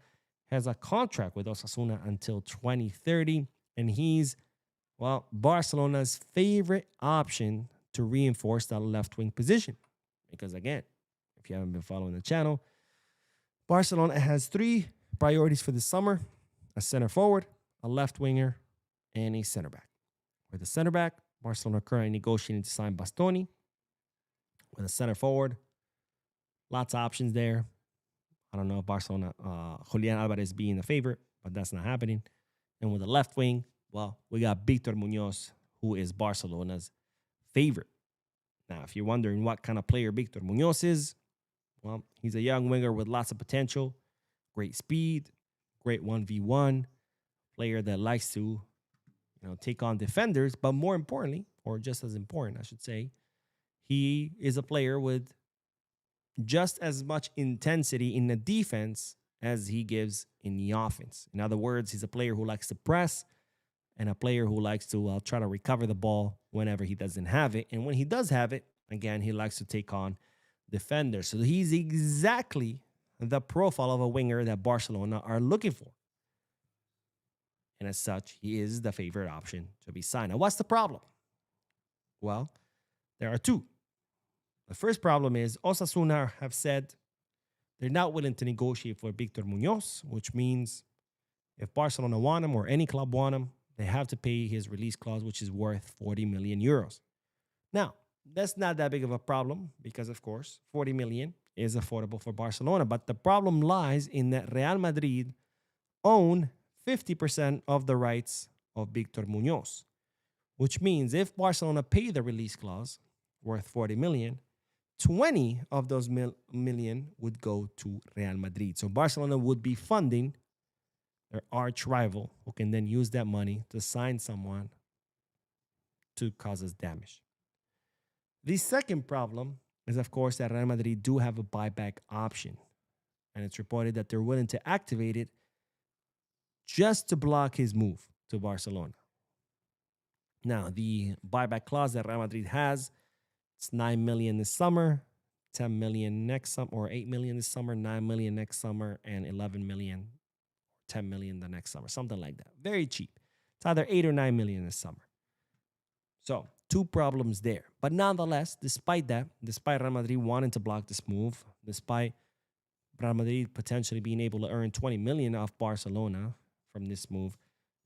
Has a contract with Osasuna until 2030. And he's, Barcelona's favorite option to reinforce that left wing position. Because again, if you haven't been following the channel, Barcelona has 3 priorities for the summer: a center forward, a left winger, and a center back. With the center back, Barcelona currently negotiating to sign Bastoni. With a center forward, lots of options there. I don't know if Barcelona, Julian Alvarez being the favorite, but that's not happening. And with the left wing, we got Victor Munoz, who is Barcelona's favorite. Now, if you're wondering what kind of player Victor Munoz is, he's a young winger with lots of potential, great speed, great 1v1, player that likes to, take on defenders, but more importantly, or just as important, I should say, he is a player with just as much intensity in the defense as he gives in the offense. In other words, he's a player who likes to press and a player who likes to try to recover the ball whenever he doesn't have it. And when he does have it, again, he likes to take on defenders. So he's exactly the profile of a winger that Barcelona are looking for. And as such, he is the favorite option to be signed. Now, what's the problem? Well, there are two. The first problem is Osasuna have said they're not willing to negotiate for Victor Munoz, which means if Barcelona want him or any club want him, they have to pay his release clause, which is worth 40 million euros. Now, that's not that big of a problem because, of course, 40 million is affordable for Barcelona. But the problem lies in that Real Madrid own 50% of the rights of Victor Munoz, which means if Barcelona pay the release clause worth 40 million, 20 of those million would go to Real Madrid. So Barcelona would be funding their arch rival, who can then use that money to sign someone to cause us damage. The second problem is, of course, that Real Madrid do have a buyback option. And it's reported that they're willing to activate it just to block his move to Barcelona. Now, the buyback clause that Real Madrid has, it's 9 million this summer, 10 million next summer, or 8 million this summer, 9 million next summer, and 11 million, 10 million the next summer, something like that. Very cheap. It's either 8 or 9 million this summer. So, two problems there. But nonetheless, despite that, despite Real Madrid wanting to block this move, despite Real Madrid potentially being able to earn 20 million off Barcelona from this move,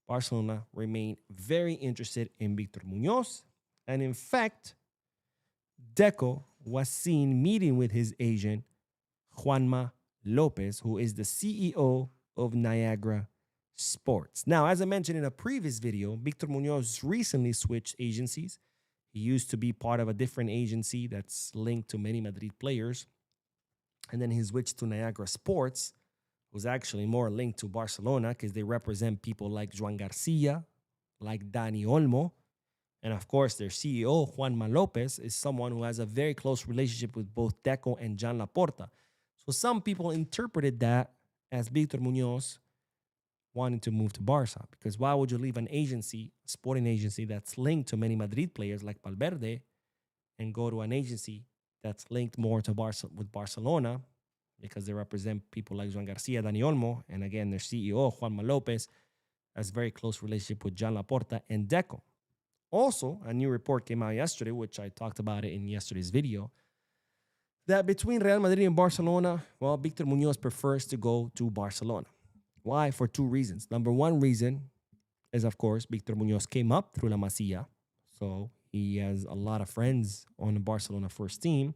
Barcelona remain very interested in Victor Munoz. And in fact, Deco was seen meeting with his agent, Juanma Lopez, who is the CEO of Niagara Sports. Now, as I mentioned in a previous video, Victor Munoz recently switched agencies. He used to be part of a different agency that's linked to many Madrid players. And then he switched to Niagara Sports, who's actually more linked to Barcelona because they represent people like Joan Garcia, like Dani Olmo. And of course, their CEO, Juanma Lopez, is someone who has a very close relationship with both Deco and Jan Laporta. So some people interpreted that as Victor Munoz wanting to move to Barca. Because why would you leave an agency, a sporting agency that's linked to many Madrid players like Valverde, and go to an agency that's linked more to with Barcelona, because they represent people like Joan Garcia, Dani Olmo, and again, their CEO, Juanma Lopez, has a very close relationship with Jan Laporta and Deco. Also, a new report came out yesterday, which I talked about it in yesterday's video, that between Real Madrid and Barcelona, well, Victor Munoz prefers to go to Barcelona. Why? For two reasons. Number one reason is, of course, Victor Munoz came up through La Masia, so he has a lot of friends on the Barcelona first team.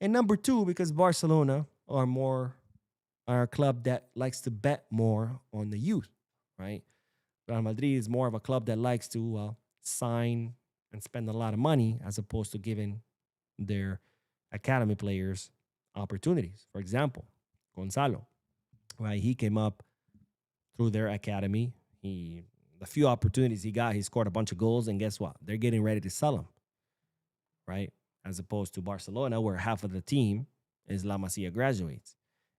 And number two, because Barcelona are a club that likes to bet more on the youth, right? Real Madrid is more of a club that likes to sign and spend a lot of money as opposed to giving their academy players opportunities. For example, Gonzalo, right? He came up through their academy. The few opportunities he got, he scored a bunch of goals, and guess what? They're getting ready to sell him, right? As opposed to Barcelona, where half of the team is La Masia graduates.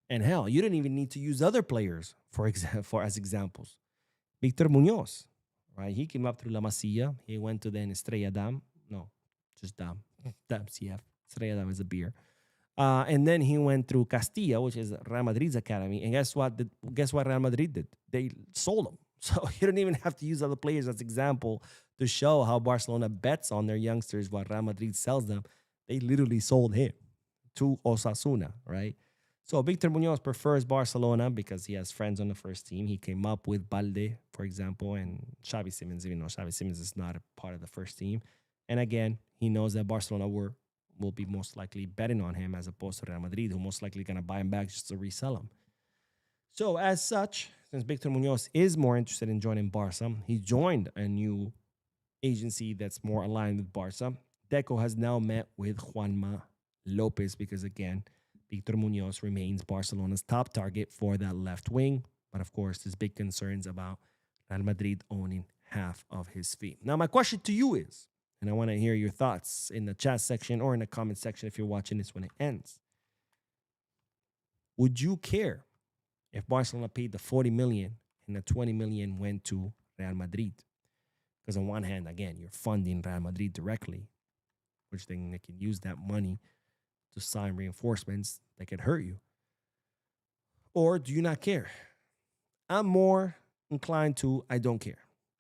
And hell, you didn't even need to use other players as examples. Victor Munoz, right? He came up through La Masia. He went to then Estrella Damm. No, just Damm. Damm CF. Estrella Damm is a beer. And then he went through Castilla, which is Real Madrid's academy. And guess what? Guess what Real Madrid did? They sold him. So you don't even have to use other players as example to show how Barcelona bets on their youngsters while Real Madrid sells them. They literally sold him to Osasuna, right? So Victor Munoz prefers Barcelona because he has friends on the first team. He came up with Balde, for example, and Xavi Simons, even though Xavi Simons is not a part of the first team. And again, he knows that Barcelona will be most likely betting on him as opposed to Real Madrid, who most likely going to buy him back just to resell him. So as such, since Victor Munoz is more interested in joining Barca, he joined a new agency that's more aligned with Barca. Deco has now met with Juanma Lopez because, again, Victor Munoz remains Barcelona's top target for that left wing. But, of course, there's big concerns about Real Madrid owning half of his fee. Now, my question to you is, And I want to hear your thoughts in the chat section or in the comment section if you're watching this when it ends. Would you care if Barcelona paid the 40 million and the 20 million went to Real Madrid? Because on one hand, again, you're funding Real Madrid directly, which then they can use that money to sign reinforcements that could hurt you. Or do you not care? I'm more inclined to I don't care.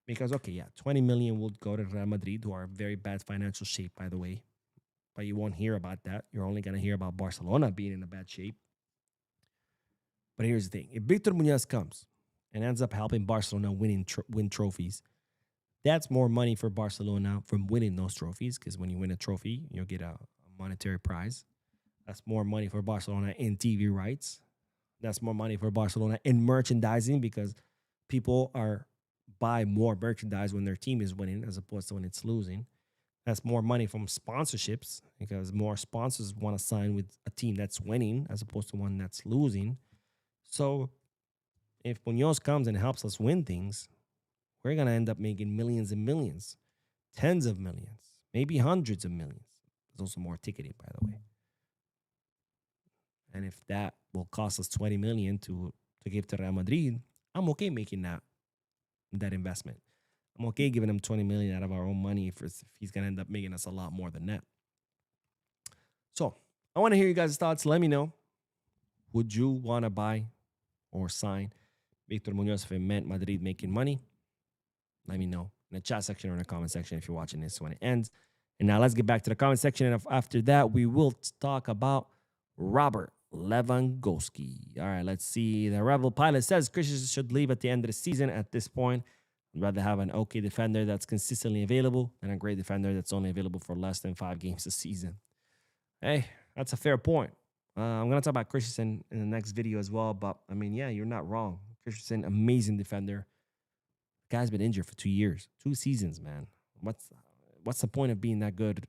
Because, okay, yeah, 20 million would go to Real Madrid, who are in very bad financial shape, by the way. But you won't hear about that. You're only going to hear about Barcelona being in a bad shape. But here's the thing. If Victor Munoz comes and ends up helping Barcelona win trophies, that's more money for Barcelona from winning those trophies, because when you win a trophy, you'll get a monetary prize. That's more money for Barcelona in TV rights. That's more money for Barcelona in merchandising, because people buy more merchandise when their team is winning as opposed to when it's losing. That's more money from sponsorships, because more sponsors want to sign with a team that's winning as opposed to one that's losing. So if Muñoz comes and helps us win things, we're going to end up making millions and millions, tens of millions, maybe hundreds of millions. There's also more ticketing, by the way. And if that will cost us 20 million to give to Real Madrid, I'm okay making that investment. I'm okay giving him 20 million out of our own money if he's going to end up making us a lot more than that. So I want to hear you guys' thoughts. Let me know. Would you want to buy or sign Victor Munoz if it meant Madrid making money? Let me know in the chat section or in the comment section if you're watching this when it ends. And now let's get back to the comment section. And after that, we will talk about Robert Lewandowski. All right, let's see. The Rebel Pilot says Christensen should leave at the end of the season. At this point, I'd rather have an okay defender that's consistently available than a great defender that's only available for less than 5 games a season. Hey, that's a fair point. I'm going to talk about Christensen in the next video as well. But, I mean, yeah, you're not wrong. Christensen, amazing defender. The guy's been injured for 2 years. 2 seasons, man. What's the point of being that good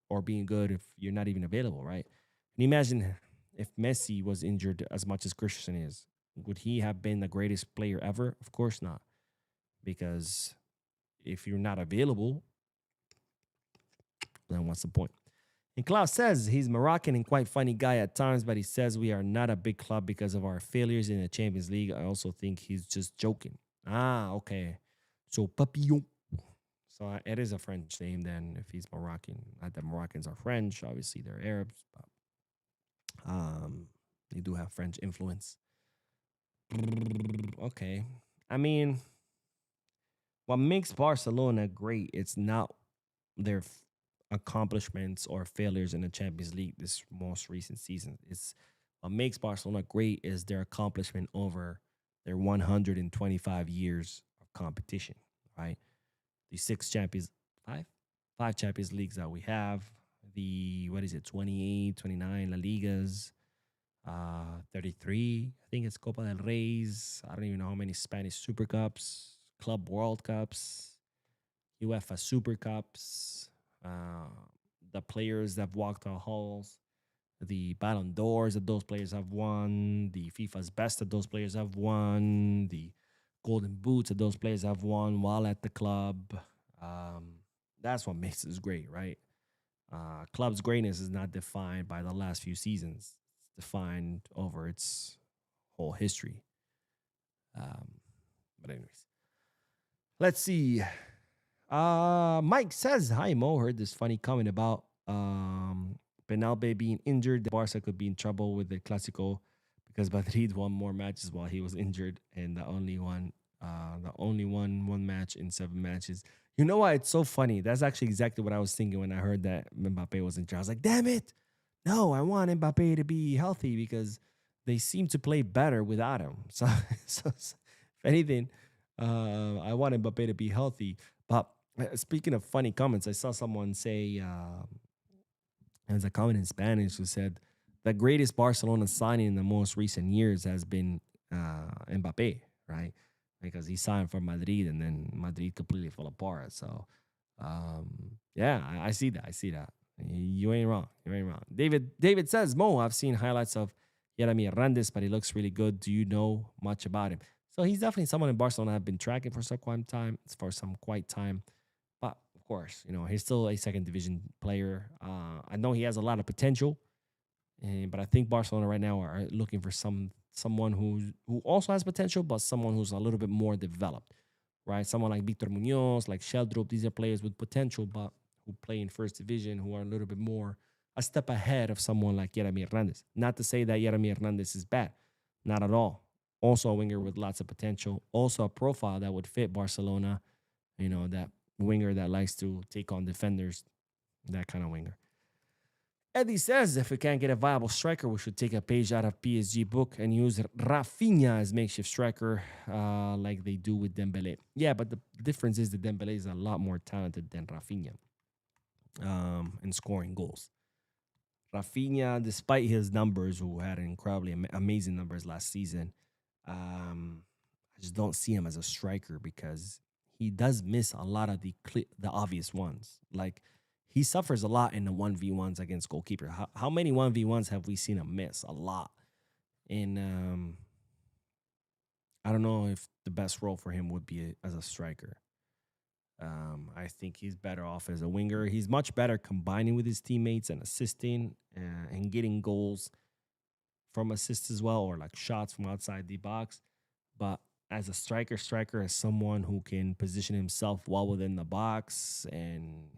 or being good if you're not even available, right? Can you imagine if Messi was injured as much as Christensen is? Would he have been the greatest player ever? Of course not. Because if you're not available, then what's the point? And Klaus says he's Moroccan and quite funny guy at times, but he says we are not a big club because of our failures in the Champions League. I also think he's just joking. Ah, okay. So Papillon. So it is a French name then if he's Moroccan. Not that Moroccans are French. Obviously, they're Arabs. But they do have French influence. Okay. I mean, what makes Barcelona great, it's not their accomplishments or failures in the Champions League this most recent season. It's what makes Barcelona great is their accomplishment over their 125 years of competition, right? The 5 Champions Leagues that we have, the 28, 29 La Ligas, 33, I think it's Copa del Reyes. I don't even know how many Spanish Super Cups, Club World Cups, UEFA Super Cups, the players that have walked our halls, the Ballon d'Ors that those players have won, the FIFA's best that those players have won, the Golden Boots that those players have won while at the club. That's what makes us great, right? Club's greatness is not defined by the last few seasons. It's defined over its whole history. But anyways, let's see. Mike says, hi, Mo. Heard this funny comment about Penalbe being injured. Barca could be in trouble with the Clásico because Madrid won more matches while he was injured, and the only one won 1 match in 7 matches. You know why? It's so funny. That's actually exactly what I was thinking when I heard that Mbappe was injured. I was like, damn it. No, I want Mbappe to be healthy because they seem to play better without him. So if anything, I want Mbappe to be healthy. But speaking of funny comments, I saw someone say, as a comment in Spanish, who said, the greatest Barcelona signing in the most recent years has been Mbappe, right? Because he signed for Madrid and then Madrid completely fell apart. So, yeah, I see that. I see that. You ain't wrong. You ain't wrong. David says, Mo, I've seen highlights of Jeremy Hernandez, but he looks really good. Do you know much about him? So he's definitely someone in Barcelona I've been tracking for some quite time. But of course, he's still a second division player. I know he has a lot of potential, but I think Barcelona right now are looking for someone who also has potential, but someone who's a little bit more developed, right? Someone like Victor Munoz, like Sheldrup. These are players with potential, but who play in first division, who are a little bit more a step ahead of someone like Jeremy Hernandez. Not to say that Jeremy Hernandez is bad, not at all. Also a winger with lots of potential. Also a profile that would fit Barcelona. That winger that likes to take on defenders, that kind of winger. Eddie says if we can't get a viable striker, we should take a page out of PSG book and use Rafinha as makeshift striker like they do with Dembele. Yeah, but the difference is that Dembele is a lot more talented than Rafinha in scoring goals. Rafinha, despite his numbers, who had incredibly amazing numbers last season, I just don't see him as a striker because he does miss a lot of the obvious ones. Like, he suffers a lot in the 1v1s against goalkeeper. How many 1v1s have we seen him miss? A lot. And I don't know if the best role for him would be as a striker. I think he's better off as a winger. He's much better combining with his teammates and assisting and getting goals from assists as well, or like shots from outside the box. But as a striker is someone who can position himself well within the box and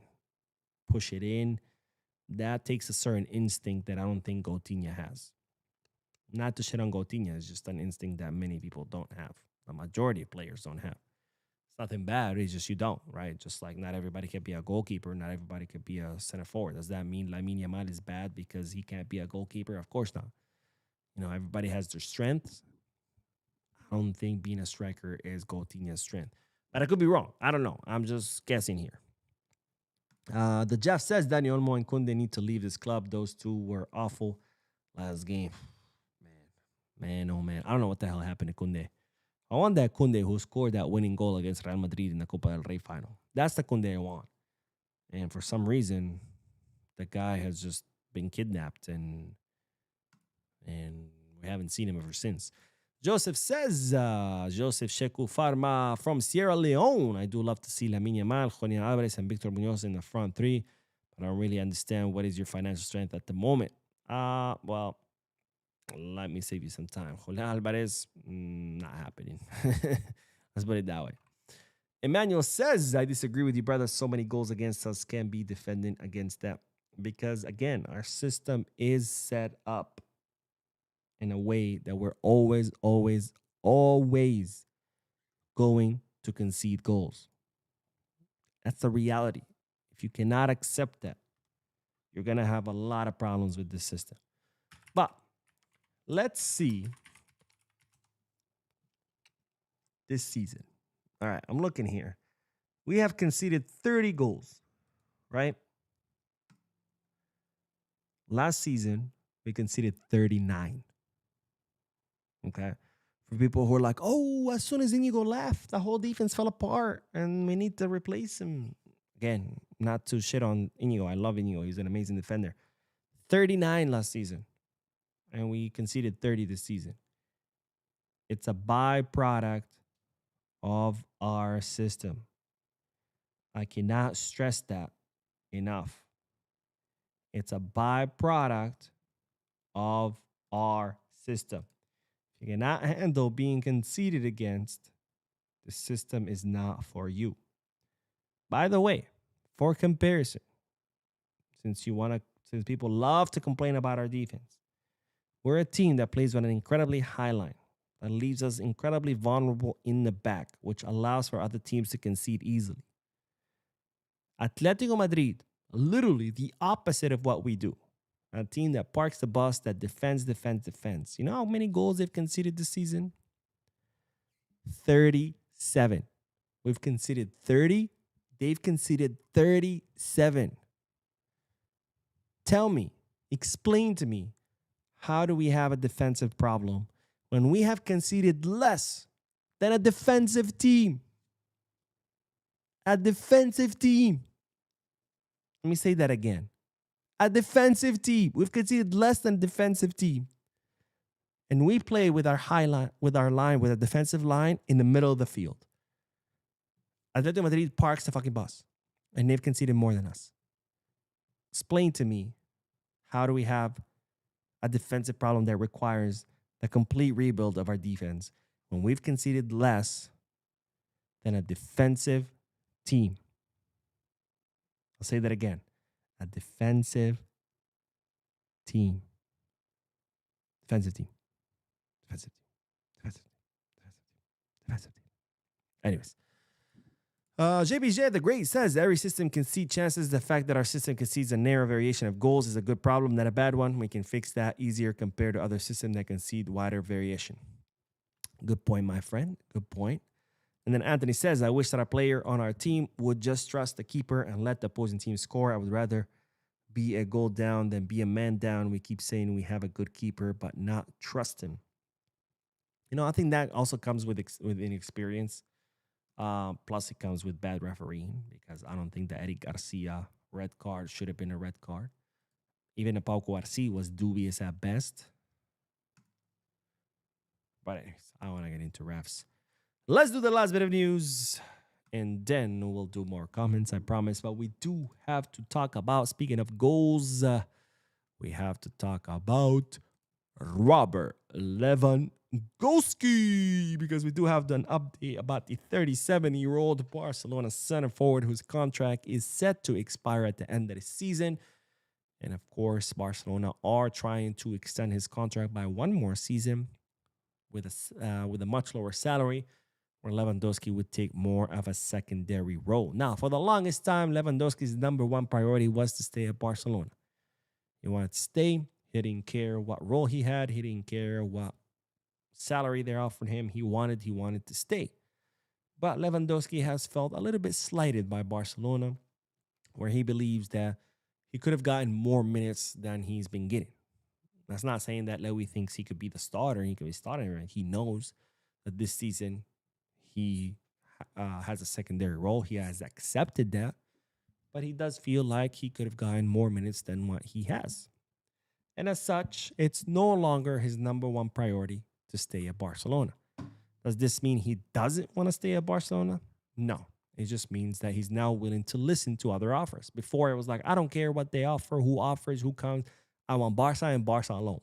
push it in. That takes a certain instinct that I don't think Coutinho has. Not to shit on Coutinho, it's just an instinct that many people don't have. The majority of players don't have. It's nothing bad, it's just you don't, right? Just like not everybody can be a goalkeeper, not everybody can be a center forward. Does that mean Lamine Yamal is bad because he can't be a goalkeeper? Of course not. Everybody has their strengths. I don't think being a striker is Coutinho's strength. But I could be wrong. I don't know. I'm just guessing here. The Jeff says Dani Olmo and Koundé need to leave this club. Those two were awful last game. Man, oh man. I don't know what the hell happened to Koundé. I want that Koundé who scored that winning goal against Real Madrid in the Copa del Rey final. That's the Koundé I want. And for some reason, the guy has just been kidnapped and we haven't seen him ever since. Joseph says, Joseph Sheku Farma from Sierra Leone. I do love to see Lamine Yamal, Julian Alvarez, and Victor Munoz in the front three, but I don't really understand what is your financial strength at the moment. Well, let me save you some time. Julian Alvarez, not happening. Let's put it that way. Emmanuel says, I disagree with you, brother. So many goals against us can be defending against them. Because, again, our system is set up in a way that we're always going to concede goals. That's the reality. If you cannot accept that, you're going to have a lot of problems with this system. But let's see this season. All right, I'm looking here. We have conceded 30 goals, right? Last season, we conceded 39. Okay? For people who are like, oh, as soon as Inigo left, the whole defense fell apart and we need to replace him. Again, not to shit on Inigo. I love Inigo. He's an amazing defender. 39 last season. And we conceded 30 this season. It's a byproduct of our system. I cannot stress that enough. It's a byproduct of our system. If you cannot handle being conceded against, the system is not for you. By the way, for comparison, since people love to complain about our defense, we're a team that plays with an incredibly high line that leaves us incredibly vulnerable in the back, which allows for other teams to concede easily. Atletico Madrid, literally the opposite of what we do. A team that parks the bus, that defends. You know how many goals they've conceded this season? 37. We've conceded 30. They've conceded 37. Tell me, explain to me, how do we have a defensive problem when we have conceded less than a defensive team? A defensive team. Let me say that again. A defensive team. We've conceded less than a defensive team. And we play with our with a defensive line in the middle of the field. Atletico Madrid parks the fucking bus. and they've conceded more than us. Explain to me, how do we have a defensive problem that requires the complete rebuild of our defense when we've conceded less than a defensive team? I'll say that again. A defensive team. Defensive team. Defensive team. Defensive team. Defensive team. Anyways. JBJ the Great says every system concedes chances. The fact that our system concedes a narrow variation of goals is a good problem, not a bad one. We can fix that easier compared to other systems that concede wider variation. Good point, my friend. Good point. And then Anthony says, I wish that a player on our team would just trust the keeper and let the opposing team score. I would rather be a goal down than be a man down. We keep saying we have a good keeper, but not trust him. You know, I think that also comes with inexperience. Plus, it comes with bad refereeing, because I don't think the Eric Garcia red card should have been a red card. Even the Pau Cuarci was dubious at best. But anyways, I don't want to get into refs. Let's do the last bit of news, and then we'll do more comments, I promise. But we do have to talk about, speaking of goals, we have to talk about Robert Lewandowski, because we do have an update about the 37-year-old Barcelona center forward whose contract is set to expire at the end of the season. And of course, Barcelona are trying to extend his contract by one more season with a much lower salary, where Lewandowski would take more of a secondary role. Now, for the longest time, Lewandowski's number one priority was to stay at Barcelona. He wanted to stay. He didn't care what role he had. He didn't care what salary they're offering him. He wanted to stay. But Lewandowski has felt a little bit slighted by Barcelona, where he believes that he could have gotten more minutes than he's been getting. That's not saying that Lewy thinks he could be the starter. He could be starting. He knows that this season he has a secondary role. He has accepted that. But he does feel like he could have gotten more minutes than what he has. And as such, it's no longer his number one priority to stay at Barcelona. Does this mean he doesn't want to stay at Barcelona? No. It just means that he's now willing to listen to other offers. Before, it was like, I don't care what they offer, who offers, who comes. I want Barca and Barca alone.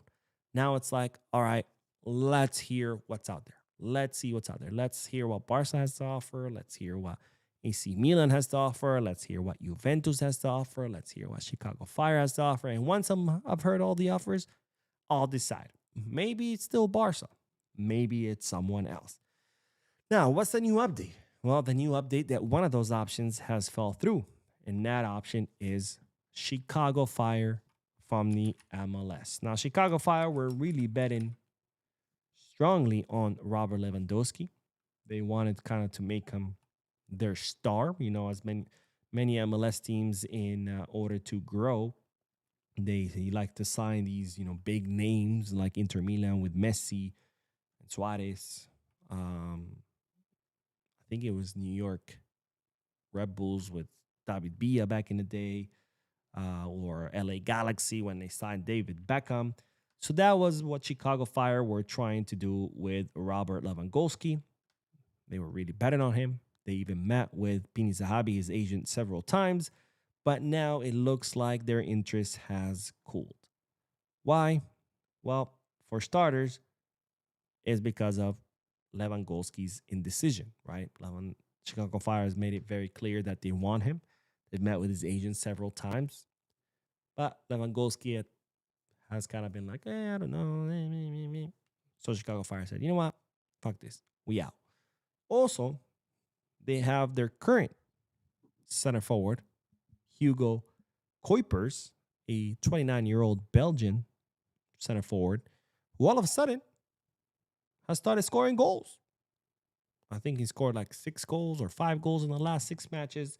Now it's like, all right, let's hear what's out there. Let's see what's out there. Let's hear what Barca has to offer. Let's hear what AC Milan has to offer. Let's hear what Juventus has to offer. Let's hear what Chicago Fire has to offer. And once I've heard all the offers, I'll decide. Maybe it's still Barca. Maybe it's someone else. Now, what's the new update? Well, the new update that one of those options has fell through. And that option is Chicago Fire from the MLS. Now, Chicago Fire were really betting strongly on Robert Lewandowski. They wanted kind of to make him their star, you know, as many MLS teams in order to grow. They like to sign these, you know, big names like Inter Milan with Messi and Suarez. I think it was New York Red Bulls with David Villa back in the day, or LA Galaxy when they signed David Beckham. So that was what Chicago Fire were trying to do with Robert Lewandowski. They were really betting on him. They even met with Pini Zahavi, his agent, several times. But now it looks like their interest has cooled. Why? Well, for starters, it's because of Lewandowski's indecision, right? Chicago Fire has made it very clear that they want him. They've met with his agent several times. But Lewandowski has kind of been like, I don't know. So Chicago Fire said, you know what? Fuck this. We out. Also, they have their current center forward, Hugo Kuipers, a 29-year-old Belgian center forward, who all of a sudden has started scoring goals. I think he scored like 6 goals or 5 goals in the last 6 matches.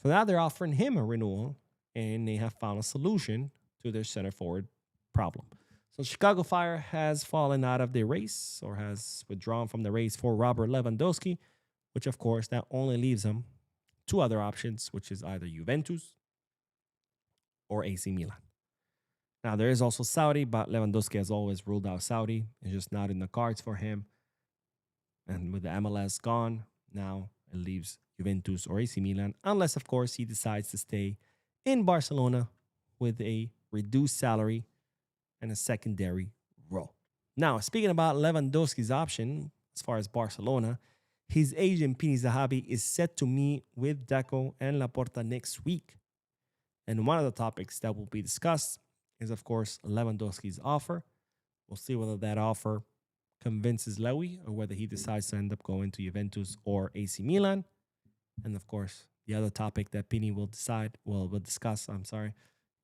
So now they're offering him a renewal, and they have found a solution to their center forward problem. So Chicago Fire has fallen out of the race, or has withdrawn from the race for Robert Lewandowski, which of course that only leaves them 2 other options, which is either Juventus or AC Milan. Now there is also Saudi, but Lewandowski has always ruled out Saudi. It's just not in the cards for him. And with the MLS gone, now and leaves Juventus or AC Milan, unless, of course, he decides to stay in Barcelona with a reduced salary and a secondary role. Now, speaking about Lewandowski's option, as far as Barcelona, his agent, Pini Zahavi, is set to meet with Deco and Laporta next week. And one of the topics that will be discussed is, of course, Lewandowski's offer. We'll see whether that offer convinces Lewy or whether he decides to end up going to Juventus or AC Milan. And, of course, the other topic that Pini will discuss,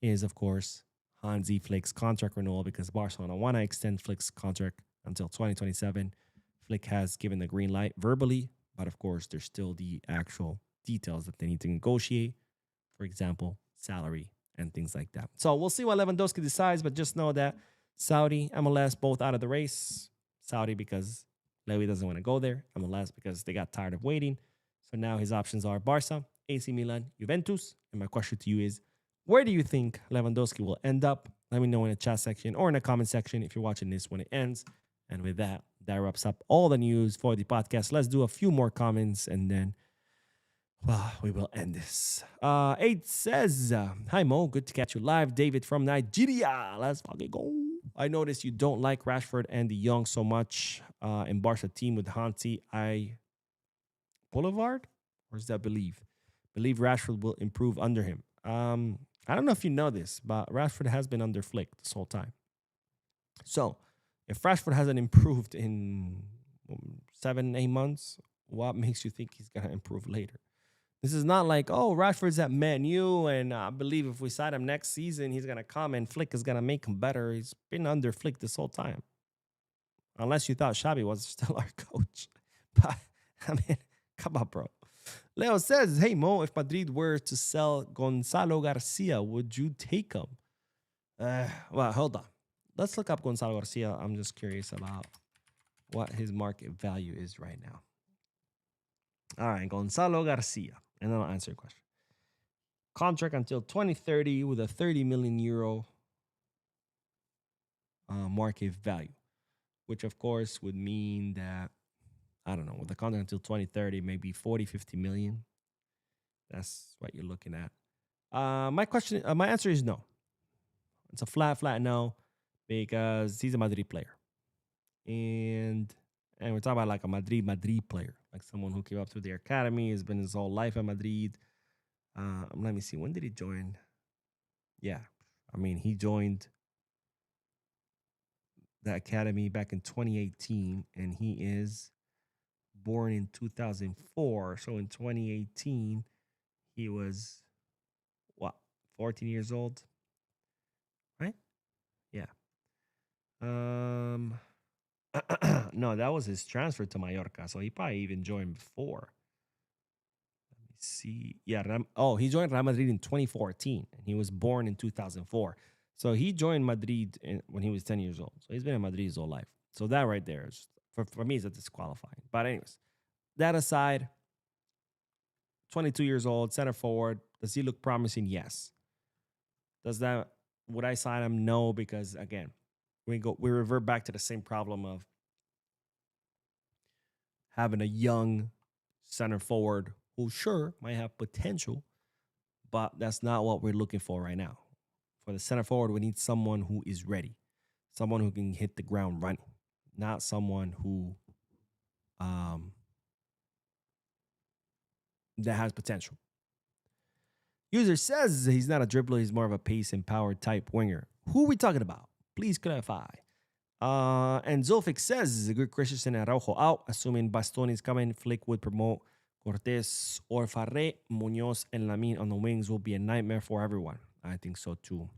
is, of course, Hansi Flick's contract renewal, because Barcelona want to extend Flick's contract until 2027. Flick has given the green light verbally, but of course, there's still the actual details that they need to negotiate. For example, salary and things like that. So we'll see what Lewandowski decides, but just know that Saudi, MLS, both out of the race. Saudi because Lewy doesn't want to go there. MLS because they got tired of waiting. So now his options are Barca, AC Milan, Juventus. And my question to you is, where do you think Lewandowski will end up? Let me know in the chat section or in the comment section if you're watching this when it ends. And with that, that wraps up all the news for the podcast. Let's do a few more comments and then, well, we will end this. 8 says, hi Mo, good to catch you live. David from Nigeria. Let's fucking go. I noticed you don't like Rashford and the Young so much in Barca team with Hansi. Boulevard? Or is that Believe? Believe Rashford will improve under him. I don't know if you know this, but Rashford has been under Flick this whole time. So, if Rashford hasn't improved in 7-8 months, what makes you think he's going to improve later? This is not like, oh, Rashford's at Man U, and I believe if we sign him next season, he's going to come and Flick is going to make him better. He's been under Flick this whole time. Unless you thought Xavi was still our coach. But, I mean, come on, bro. Leo says, hey, Mo, if Madrid were to sell Gonzalo Garcia, would you take him? Well, hold on. Let's look up Gonzalo Garcia. I'm just curious about what his market value is right now. All right, Gonzalo Garcia. And then I'll answer your question. Contract until 2030 with a 30 million euro market value, which, of course, would mean that, I don't know, with the contract until 2030, maybe 40, 50 million. That's what you're looking at. My answer is no. It's a flat no. Because he's a Madrid player. And we're talking about like a Madrid player. Like someone who came up through the academy, has been his whole life at Madrid. Let me see. When did he join? Yeah. I mean, he joined the academy back in 2018. And he is born in 2004. So in 2018, he was, 14 years old? Right? Yeah. No, that was his transfer to Mallorca. So he probably even joined before. Let me see. Yeah. He joined Real Madrid in 2014 and he was born in 2004. So he joined Madrid when he was 10 years old. So he's been in Madrid his whole life. So that right there is, for me, is a disqualifying. But anyways, that aside, 22 years old, center forward. Does he look promising? Yes. Would I sign him? No, because again, we revert back to the same problem of having a young center forward who sure might have potential, but that's not what we're looking for right now. For the center forward, we need someone who is ready, someone who can hit the ground running, not someone who that has potential. User says he's not a dribbler, he's more of a pace and power type winger. Who are we talking about? Please clarify. And Zolfik says, good Christensen and Araujo out. Assuming Bastoni is coming, Flick would promote Cortés or Farré. Muñoz and Lamine on the wings will be a nightmare for everyone. I think so too.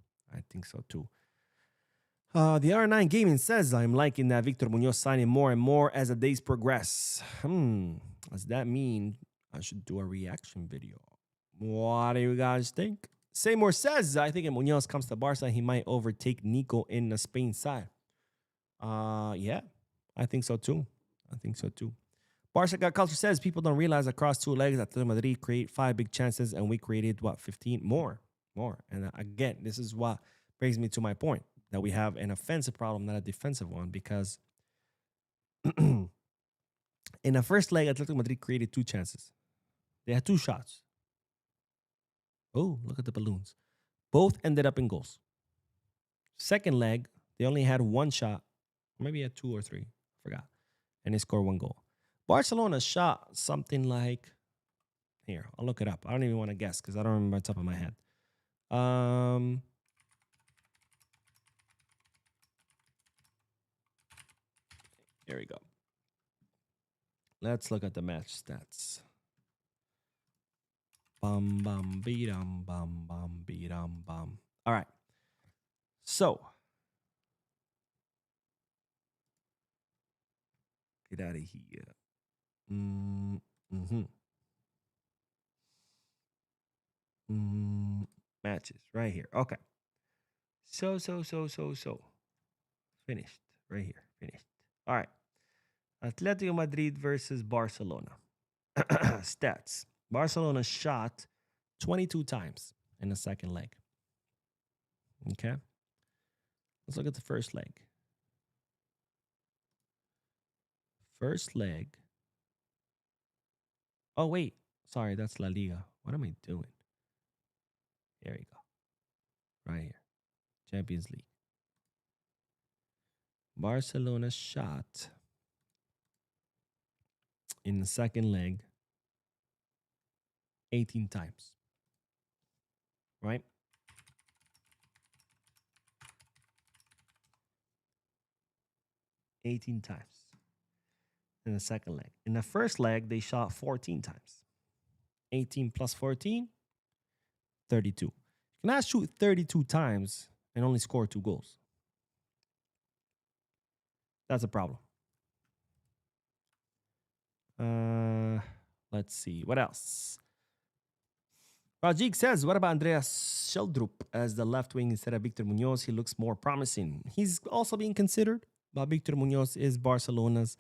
The R9 Gaming says, I'm liking that Victor Munoz signing more and more as the days progress. Does that mean I should do a reaction video? What do you guys think? Seymour says, I think if Muñoz comes to Barca, he might overtake Nico in the Spain side. Yeah, I think so too. Barca Got Culture says, people don't realize across two legs that Atletico Madrid create 5 big chances and we created, 15? More. And again, this is what brings me to my point, that we have an offensive problem, not a defensive one, because in the first leg, Atletico Madrid created 2 chances. They had 2 shots. Oh, look at the balloons. Both ended up in goals. Second leg, they only had 1 shot. Maybe had 2 or 3. Forgot. And they scored 1 goal. Barcelona shot something like... Here, I'll look it up. I don't even want to guess because I don't remember on top of my head. Here we go. Let's look at the match stats. Bum, bum, be-dum, bum, bum, be-dum, bum. All right. So. Get out of here. Matches right here. Okay. So. Finished. Right here. Finished. All right. Atletico Madrid versus Barcelona. Stats. Barcelona shot 22 times in the second leg. Okay. Let's look at the first leg. First leg. Oh, wait. Sorry, that's La Liga. What am I doing? Here we go. Right here. Champions League. Barcelona shot in the second leg 18 times. Right? $18 times in the second leg. In the first leg, they shot 14 times. 18 plus 14, 32. You cannot shoot 32 times and only score 2 goals. That's a problem. Let's see. What else? Rajik says, what about Andreas Sheldrup as the left wing instead of Victor Munoz? He looks more promising. He's also being considered, but Victor Munoz is Barcelona's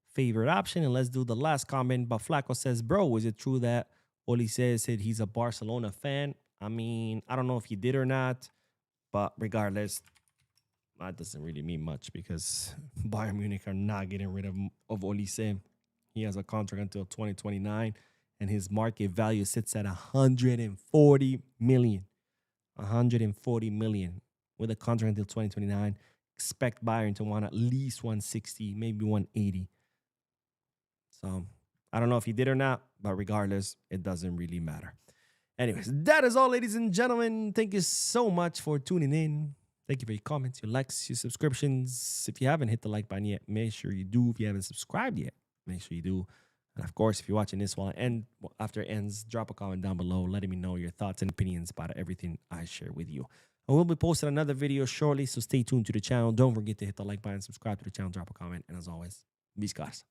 favorite option. And let's do the last comment. But Flaco says, bro, is it true that Olise said he's a Barcelona fan? I mean, I don't know if he did or not, but regardless, that doesn't really mean much because Bayern Munich are not getting rid of Olise. He has a contract until 2029, and his market value sits at 140 million. 140 million with a contract until 2029. Expect Bayern to want at least 160, maybe 180. So I don't know if he did or not, but regardless, it doesn't really matter. Anyways, that is all, ladies and gentlemen. Thank you so much for tuning in. Thank you for your comments, your likes, your subscriptions. If you haven't hit the like button yet, make sure you do. If you haven't subscribed yet, make sure you do. And of course, if you're watching this after it ends, drop a comment down below letting me know your thoughts and opinions about everything I share with you. I will be posting another video shortly, so stay tuned to the channel. Don't forget to hit the like button, subscribe to the channel, drop a comment, and as always, be scars.